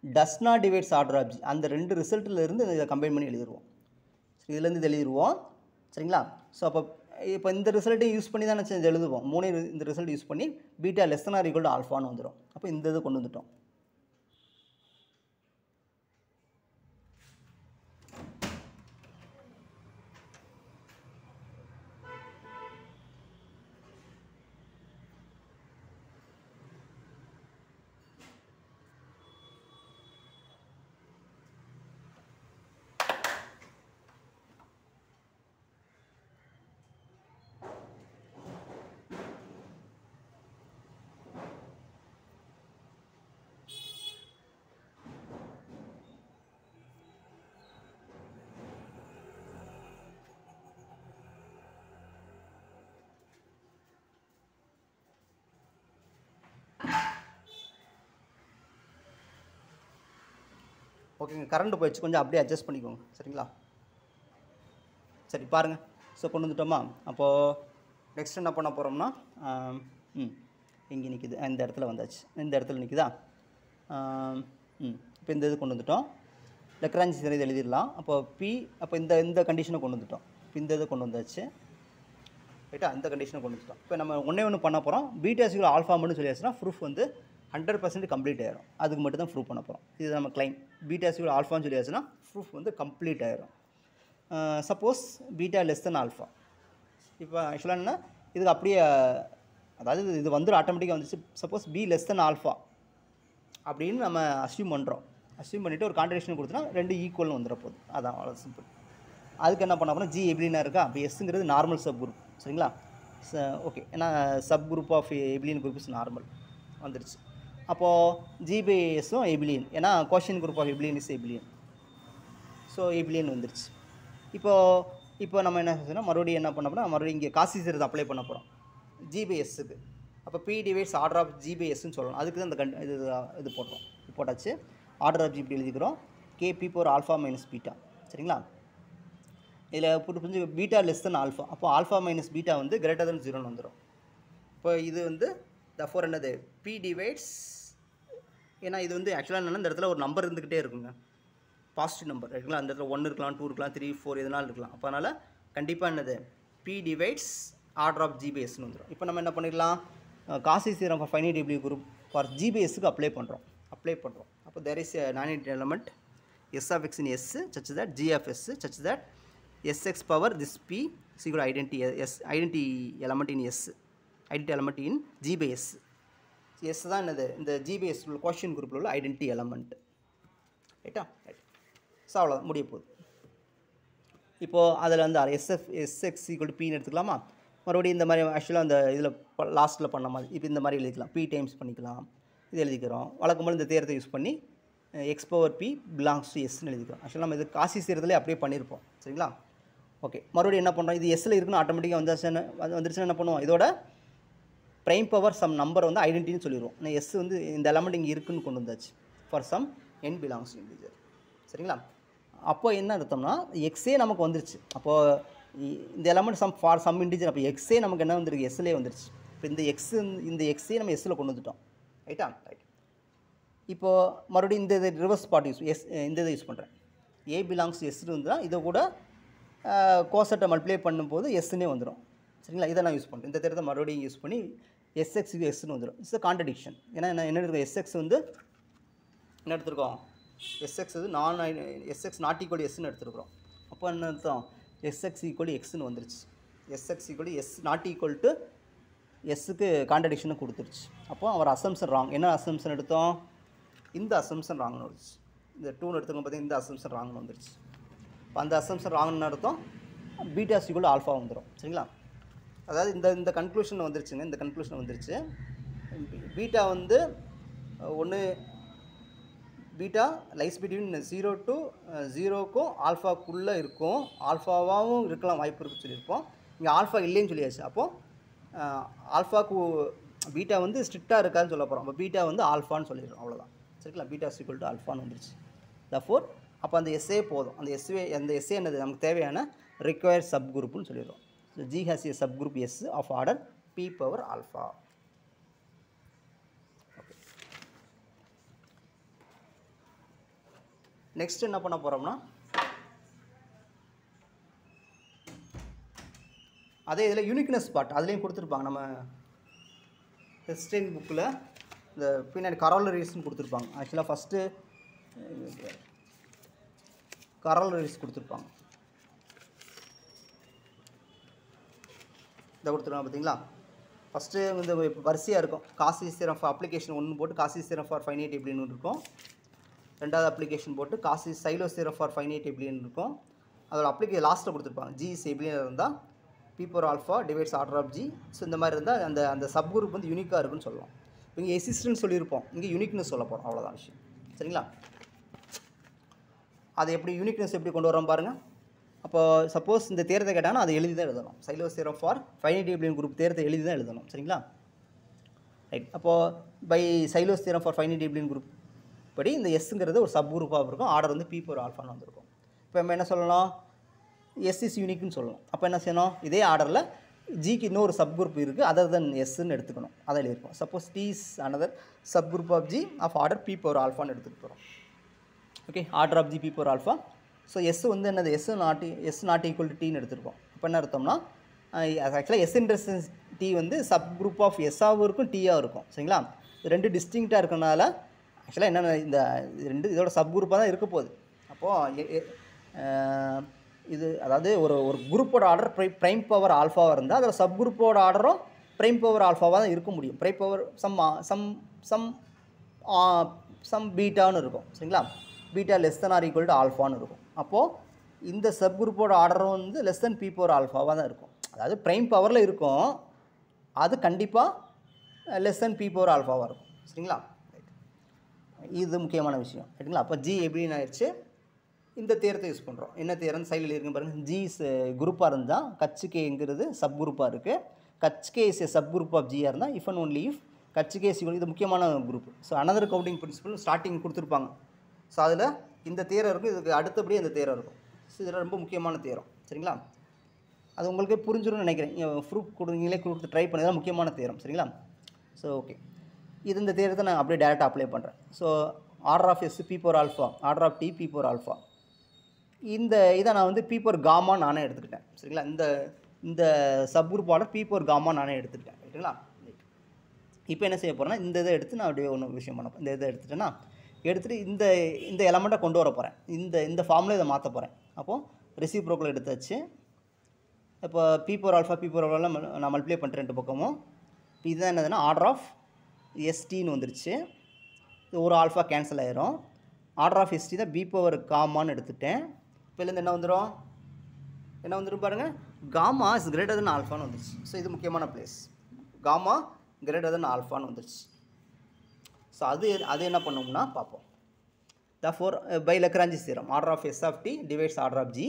does not divides order of G. அந்த ரெண்டு ரிசல்ட்டிலேருந்து இதை கம்பைன் பண்ணி எழுதிடுவோம். சரி, இதுலேருந்து இது எழுதிடுவோம். சரிங்களா? ஸோ இப்போ இந்த ரிசல்ட்டையும் யூஸ் பண்ணி தான் இது எழுதுவோம். இந்த ரிசல்ட் யூஸ் பண்ணி beta less than r equal to ஆல்ஃபான்னு வந்துடும். அப்போ இந்த இது கொண்டு வந்துட்டோம். ஓகேங்க, கரண்ட் போயிடுச்சு, கொஞ்சம் அப்படியே அட்ஜஸ்ட் பண்ணிக்கோங்க. சரிங்களா? சரி பாருங்கள். ஸோ கொண்டு வந்துட்டோமா? அப்போது நெக்ஸ்ட் என்ன பண்ண போகிறோம்னா இங்கே நிற்கிது, இந்த இடத்துல வந்தாச்சு, இந்த இடத்துல நிற்குதா? இப்போ இந்த இது கொண்டு வந்துட்டோம். லெக்ராஞ்சி சீரம் இது எழுதிடலாம். அப்போ இந்த கண்டிஷனை கொண்டு வந்துட்டோம். இப்போ இந்த இது கொண்டு வந்தாச்சு. ரைட்டா? இந்த கண்டிஷனை கொண்டு வந்துட்டோம். இப்போ நம்ம ஒன்று பண்ண போகிறோம். பீட்டா ஈக்குவல் ஆல்ஃபா மட்டும் சொல்லியாச்சுன்னா ப்ரூஃப் வந்து 100% கம்ப்ளீட் ஆயிரும். அதுக்கு மட்டும் தான் ப்ரூவ் பண்ண போகிறோம். இது நம்ம கிளைம் பீட்டா ஈக்குவல் ஆல்ஃபான்னு சொல்லியாச்சுன்னா ப்ரூஃப் வந்து கம்ப்ளீட் ஆயிரும். Suppose beta less than alpha. இப்போ ஆக்சுவலாக என்ன இதுக்கு அப்படியே அதாவது இது வந்துடும், ஆட்டோமேட்டிக்காக வந்துச்சு. Suppose P less than alpha அப்படின்னு நம்ம அஸ்யூம் பண்ணுறோம். அஸ்யூம் பண்ணிவிட்டு ஒரு கான்ட்ரிபியூஷன் கொடுத்தோன்னா ரெண்டு ஈக்குவல்னு வந்துட போகுது. அதான் அவ்வளோ சிம்பிள். அதுக்கு என்ன பண்ண போனால் ஜி எபிலினா இருக்கா? அப்போ எஸ்ஸுங்கிறது நார்மல் சப் குரூப். சரிங்களா? ஓகே, ஏன்னா sub group of abelian group is normal வந்துடுச்சு. அப்போது ஜி பை எஸ்ஸும் எபிலியன், ஏன்னா quotient group of abelian is abelian. So abelian வந்துடுச்சு. இப்போ நம்ம என்ன செய்யணும், மறுபடியும் என்ன பண்ண போகிறோம், மறுபடியும் இங்கே காசி சீரத்தை அப்ளை பண்ண போகிறோம் ஜி பை எஸ்ஸுக்கு. அப்போ p divides order of G by எஸ்ன்னு சொல்லணும். அதுக்கு தான் இந்த இது போட்டோம். போட்டாச்சு. ஆர்டர் ஆஃப் ஜி இப்படி எழுதிக்கிறோம். K p power alpha minus beta. சரிங்களா? இதில் புரிஞ்சு பீட்டா லெஸ் தென் ஆல்ஃபா. அப்போ ஆல்ஃபா மைனஸ் பீட்டா வந்து கிரேட்டர் தென் 0ன்னு வந்துடும். இப்போ இது வந்து தஃபோர் என்னது பி டிவைட்ஸ், ஏன்னா இது வந்து ஆக்சுவலாக என்னென்னா இந்த இடத்துல ஒரு நம்பர் இருந்துக்கிட்டே இருக்குங்க, பாசிட்டிவ் நம்பர் இருக்குங்களா? அந்த இடத்துல 1 இருக்கலாம், 2 இருக்கலாம், 3, 4 எதனாலும் இருக்கலாம். அப்போ அதனால் கண்டிப்பாக என்னது பி டிவைட்ஸ் ஆர்டர் ஆஃப் ஜிபிஎஸ்ன்னு வந்துடும். இப்போ நம்ம என்ன பண்ணிடலாம், Cauchy theorem for finite W group for ஜிபிஎஸ்க்கு அப்ளை பண்ணுறோம். அப்போ there is a non-unit element s of x in s such that g of s such that sx power this p is equal to identity element in s, identity element in g by s. s தான் என்னது இந்த g by s கோஷன் குரூப்பில் உள்ள ஐடென்டிட்டி எலமெண்ட். ரைட்டா? ரைட். ஸோ அவ்வளோ முடிய போகுது. இப்போது அதில் வந்து sx equal to pன்னு எடுத்துக்கலாமா? மறுபடியும் இந்த மாதிரி ஆக்சுவலாக அந்த இதில் லாஸ்ட்டில் பண்ண மாதிரி இப்போ இந்த மாதிரி எழுதிக்கலாம். p டைம்ஸ் பண்ணிக்கலாம். இது எழுதிக்கிறோம். வழக்கம் போல் இந்த தேரத்தை யூஸ் பண்ணி X power P belongs to எஸ்ன்னு எழுதிக்கிறோம். ஆக்சுவலாக நம்ம இது காசி சீரத்துலேயே அப்படியே பண்ணியிருப்போம். சரிங்களா? ஓகே, மறுபடியும் என்ன பண்ணுறோம், இது எஸ்ஸில் இருக்குன்னு ஆட்டோமேட்டிக்காக வந்துருச்சுன்னா என்ன பண்ணுவோம், இதோட ப்ரைம் பவர் சம் நம்பர் வந்து ஐடென்டிட்டின்னு சொல்லிடுவோம். நான் எஸ் வந்து இந்த எலமெண்ட் இங்கே இருக்குன்னு கொண்டு வந்தாச்சு for some N belongs to integer. சரிங்களா? அப்போ என்ன அர்த்தம்னா எக்ஸே நமக்கு வந்துருச்சு. அப்போது இந்த எலமெண்ட் ஃபார் சம் இன்டிஜர், அப்போ எக்ஸே நமக்கு என்ன வந்துருக்கு, எஸ்லேயே வந்துருச்சு. இப்போ இந்த எக்ஸே நம்ம எஸ்ஸில் கொண்டு வந்துட்டோம். ரைட்டா? ரைட். இப்போது மறுபடியும் இந்த ரிவர்ஸ் பார்ட் இந்த இதை யூஸ் பண்ணுறேன். ஏ பிலாங்ஸ் டு எஸ்ன்னு வந்துடும். இதை கூட கோசட்டை மல்டிப்ளை பண்ணும்போது எஸ்ன்னே வந்துடும். சரிங்களா? இதை நான் யூஸ் பண்ணுறேன். இந்த தேரத்தை மறுபடியும் யூஸ் பண்ணி எஸ்எக்ஸ் எஸ்ன்னு வந்துடும். It's contradiction. ஏன்னா என்ன எடுத்துருக்கோம், எஸ்எக்ஸ் வந்து என்ன எடுத்துருக்கோம், எஸ்எக்ஸ் வந்து எஸ்எக்ஸ் நாட் ஈக்குவல் எஸ்ன்னு எடுத்துருக்குறோம். அப்போ என்ன அர்த்தம், எஸ்எக்ஸ் ஈக்குவல் எக்ஸ்ன்னு வந்துருச்சு. SX equal S not equal to எஸ்ஸுக்கு கான்ட்ரடிக்ஷனை கொடுத்துருச்சு. அப்போ அவர் அசம்ஷன் ராங். என்ன அசம்ஷன் எடுத்தோம், இந்த அசம்ஷன் ராங்னு வந்துருச்சு. இந்த 2ன்னு எடுத்துக்கோங்க, பார்த்தீங்கன்னா இந்த அசம்ஷன் ராங்னு வந்துருச்சு. இப்போ அந்த அசம்ஷன் ராங்னு அர்த்தம் பீட்டா ஈக்குவல் ஆல்ஃபா வந்துடும். சரிங்களா? அதாவது இந்த கன்க்ளூஷன் வந்துருச்சுங்க. இந்த கன்க்ளூஷன் வந்துருச்சு. பீட்டா வந்து ஒன்று பீட்டா லைஸ் பிட்வீன் 0 to 0க்கும் ஆல்ஃபாக்குள்ளே இருக்கும், ஆல்ஃபாவாகவும் இருக்கலாம் வாய்ப்பு இருக்குன்னு சொல்லியிருப்போம். இங்கே ஆல்ஃபா இல்லைன்னு சொல்லியாச்சு. அப்போது ஆல்ஃபாக்கு பீட்டா வந்து ஸ்ட்ரிக்டாக இருக்காதுன்னு சொல்ல போகிறோம். அப்போ பீட்டா வந்து ஆல்ஃபான்னு சொல்லிடுறோம், அவ்வளோதான். சரிங்களா? பீட்டா ஈக்குவல் டு ஆல்ஃபான்னு வந்துருச்சு. தஃபோர் அப்போ அந்த எஸ்ஏ போதும். அந்த எஸ்ஏ என்னது, நமக்கு தேவையான ரிக்வயர்ட் சப் குரூப்னு சொல்லிடுறோம். So G has a sub group S of order B power alpha. Next என்ன பண்ண போகிறோம்னா, அதே இதில் யூனிக்னஸ் பார்ட் அதுலேயும் கொடுத்துருப்பாங்க. நம்ம ஹெஸ்டைன் புக்கில் இந்த பின்னாடி கரோலரிஸ்ன்னு கொடுத்துருப்பாங்க. ஆக்சுவலாக ஃபஸ்ட்டு கரோலரிஸ் கொடுத்துருப்பாங்க. இதை கொடுத்துருவாங்க பார்த்தீங்களா? ஃபஸ்ட்டு இந்த வரிசையாக இருக்கும். காசிஸ் தியரம் ஃபார் அப்ளிகேஷன் 1 போட்டு காசிஸ் தியரம் ஃபார் ஃபைனைட் எப்படின்னு இருக்கும். ரெண்டாவது அப்ளிகேஷன் போட்டு Cauchy's Sylow's theorem for finite எப்படின்னு இருக்கும். அதோட லாஸ்ட்டில் கொடுத்துருப்பாங்க. ஜிஇஸ் எப்படின்னு இருந்தால் P power alpha divides order of G. So இந்த மாதிரி இருந்தால் அந்த சப் குரூப் வந்து யூனிக்காக இருக்குன்னு சொல்லலாம். இங்கே எசிஸ்டன்ட் சொல்லியிருப்போம், இங்கே யூனிக்னஸ் சொல்ல போகிறோம், அவ்வளோதான் விஷயம். சரிங்களா? அதை எப்படி யூனிக்னஸ் எப்படி கொண்டு வரோம் பாருங்கள். அப்போ சப்போஸ் இந்த தேர்தலை கேட்டாங்கன்னா அதை எழுதி தான் எழுதணும். சைலோஸ் தியரம் ஃபார் ஃபைனைட் எப்படின்னு குரூப் தேர்தலை எழுதி தான் எழுதணும். சரிங்களா? ரைட். அப்போது by Sailoz theorem for finite எப்படின்னு குரூப் படி இந்த எஸ்ஸுங்கிறது ஒரு சப் குரூப்பாக இருக்கும். ஆர்டர் வந்து பி பவர் ஆல்ஃபான்னு வந்திருக்கும். இப்போ நம்ம என்ன சொல்லணும், எஸ் இஸ் யூனிக்னு சொல்லணும். அப்போ என்ன செய்யணும், இதே ஆர்டரில் ஜிக்கு இன்னொரு சப் குரூப் இருக்குது, அதர் தென் எஸ்ன்னு எடுத்துக்கணும். அதை எழுதியிருக்கோம். Suppose T is another sub group of G of order B power ஆல்ஃபான்னு எடுத்துகிட்டு போகிறோம். Okay, order of G B power alpha. So S வந்து என்னது, எஸ் நாட் ஈக்குவல் டு டின்னு எடுத்துருக்கோம். இப்போ என்ன அர்த்தம்னா, ஆக்சுவலாக எஸ் இன்டர்சன்ஸ் டி வந்து சப் குரூப் ஆஃப் எஸ்ஸாகவும் இருக்கும் டியாக இருக்கும். சரிங்களா? ரெண்டு டிஸ்டிங்க்டாக இருக்கனால ஆக்சுவலாக என்னென்ன இந்த ரெண்டு இதோட சப் குரூப்பாக தான் இருக்க போகுது. அப்போது இது அதாவது ஒரு குரூப்போட ஆர்டர் ப்ரைம் பவர் ஆல்ஃபாவாக இருந்தால் அதோட சப் குரூப்போட ஆர்டரும் ப்ரைம் பவர் ஆல்ஃபாவாக தான் இருக்க முடியும். ப்ரைம் பவர் சம் பீட்டான்னு இருக்கும். சரிங்களா? Beta less than r equal to ஆல்ஃபான்னு இருக்கும். அப்போது இந்த சப் குரூப்போட ஆர்டரும் வந்து லெஸ் தென் பி பவர் ஆல்ஃபாவாக தான் இருக்கும். அதாவது ப்ரைம் பவரில் இருக்கும், அது கண்டிப்பாக லெஸ் தென் பி பவர் ஆல்ஃபாவாக இருக்கும். சரிங்களா? இது முக்கியமான விஷயம். ரைட்டுங்களா? அப்போ ஜி எப்படின்னு ஆயிடுச்சு, இந்த தேரத்தை யூஸ் பண்ணுறோம். என்ன தேரம் சைடில் இருக்குன்னு பாருங்கள். ஜி குரூப்பாக இருந்தால் கச்சுகேங்கிறது சப் குரூப்பாக இருக்குது. கச்சுகே இஸ் சப் குரூப் ஆஃப் ஜியாக இருந்தால் இஃப் அண்ட் ஒன்லி இஃப் கச்சுகே இது முக்கியமான group. So another counting principle starting கொடுத்துருப்பாங்க. ஸோ அதில் இந்த தேரம் இருக்கும், இதுக்கு அடுத்தபடியே அந்த தேரம் இருக்கும். ஸோ இதில் ரொம்ப முக்கியமான தேரம். சரிங்களா? அது உங்களுக்கே புரிஞ்சிடும்னு நினைக்கிறேன். ப்ரூஃப் கொடுங்களே கொடுத்து ட்ரை பண்ணி முக்கியமான தேரம். சரிங்களா? ஸோ ஓகே, இது இந்த தேரத்தை நான் அப்படியே டேரெக்டாக அப்ளை பண்ணுறேன். So order of S P power alpha, order of T P power alpha. இதை நான் வந்து பி பவர் காமா நானே எடுத்துக்கிட்டேன். சரிங்களா? இந்த sub group order B power gamma நானே எடுத்துக்கிட்டேன். ரைட்டுங்களா? இப்போ என்ன செய்ய போகிறேன்னா, இந்த இதை எடுத்து நான் அப்படியே ஒன்று விஷயம் பண்ண இந்த இதை எடுத்துட்டேன்னா எடுத்துகிட்டு இந்த எலமெண்ட்டை கொண்டு வர போகிறேன். இந்த ஃபார்மில் இதை மாற்ற போகிறேன். அப்போது ரெசிப்ரோக்கல் எடுத்தாச்சு. இப்போ P power alpha P power alpha நான் மல்டிப்ளை பண்ணுறேன் ரெண்டு பக்கமும். இப்போ இதுதான் என்னதுன்னா ஆர்டர் ஆஃப் எஸ்டின்னு வந்துருச்சு. இது ஒரு ஆல்ஃபா கேன்சல் ஆயிரும். ஆர்டர் ஆஃப் எஸ்டி தான் பி பவர் காமான்னு எடுத்துட்டேன். இப்போலேருந்து என்ன வந்துடும் பாருங்கள், காமா இஸ் கிரேட்டர் தென் ஆல்ஃபான்னு வந்துருச்சு. ஸோ இது முக்கியமான பிளேஸ். காமா கிரேட்டர் தென் ஆல்ஃபான்னு வந்துருச்சு. ஸோ அது என்ன பண்ணோம்னா பார்ப்போம். Therefore by Lagrange's theorem order of S of T divides order of G.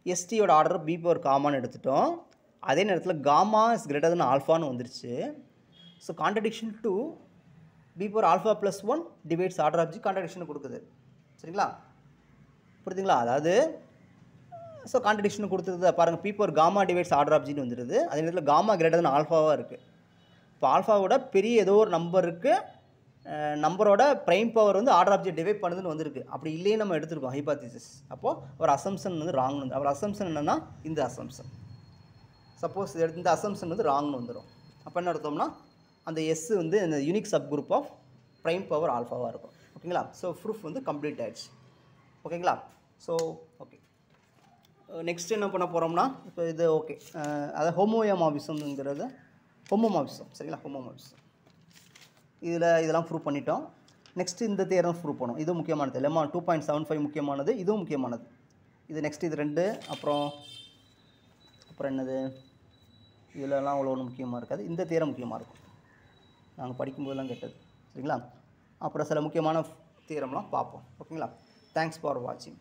எஸ்டியோட ஆர்டர் பி பவர் காமான்னு எடுத்துட்டோம். அதே நேரத்தில் காமா இஸ் கிரேட்டர் தென் ஆல்ஃபான்னு வந்துருச்சு. So contradiction to B power alpha plus 1 divides order of G contradiction கொடுக்குது. சரிங்களா? புரியுதுங்களா? அதாவது ஸோ கான்ட்ரடிக்ஷன் கொடுத்துருது பாருங்கள். P power gamma divides order of ஜின்னு வந்துடுது. அதே நேரத்தில் காமா கிரேட்டர் தென் ஆல்ஃபாவாக இருக்குது. இப்போ ஆல்ஃபாவோட பெரிய ஏதோ ஒரு நம்பருக்கு நம்பரோட ப்ரைம் பவர் வந்து ஆர்டர் ஆஃப் ஜி டிவைட் பண்ணுதுன்னு வந்திருக்கு. அப்படி இல்லையே நம்ம எடுத்துருக்கோம் ஹைபாத்திசிஸ். அப்போது ஒரு அசம்ஷன் வந்து ராங்னு வந்து அவர் அசம்ஷன் என்னென்னா இந்த அசம்ஷன். சப்போஸ் இந்த அசம்ஷன் வந்து ராங்னு வந்துடும். அப்போ என்ன அர்த்தம்னா அந்த எஸ் வந்து இந்த unique sub group of prime power ஆல்ஃபாவாக இருக்கும். ஓகேங்களா? ஸோ ப்ரூஃப் வந்து கம்ப்ளீட் ஆகிடுச்சு. ஓகேங்களா? ஸோ ஓகே, நெக்ஸ்ட் என்ன பண்ண போகிறோம்னா இப்போ இது ஓகே, அதாவது ஹோமோமார்பிசம்ங்கிறது ஹோமோமார்பிசம். சரிங்களா? ஹோமோமார்பிசம் இதெல்லாம் ப்ரூவ் பண்ணிட்டோம். நெக்ஸ்ட்டு இந்த தேரம் ப்ரூவ் பண்ணோம். இது முக்கியமானது. லெமா 2.75 முக்கியமானது, இதுவும் முக்கியமானது. இது நெக்ஸ்ட் இது ரெண்டு. அப்புறம் என்னது, இதிலலாம் அவ்வளோ ஒன்றும் முக்கியமாக இருக்காது. இந்த தேரம் முக்கியமாக இருக்கும், நாங்கள் படிக்கும்போதெல்லாம் கேட்டது. சரிங்களா? அப்புறம் சில முக்கியமான தியரம்லாம் பார்ப்போம். ஓகேங்களா? தேங்க்ஸ் ஃபார் வாட்சிங்.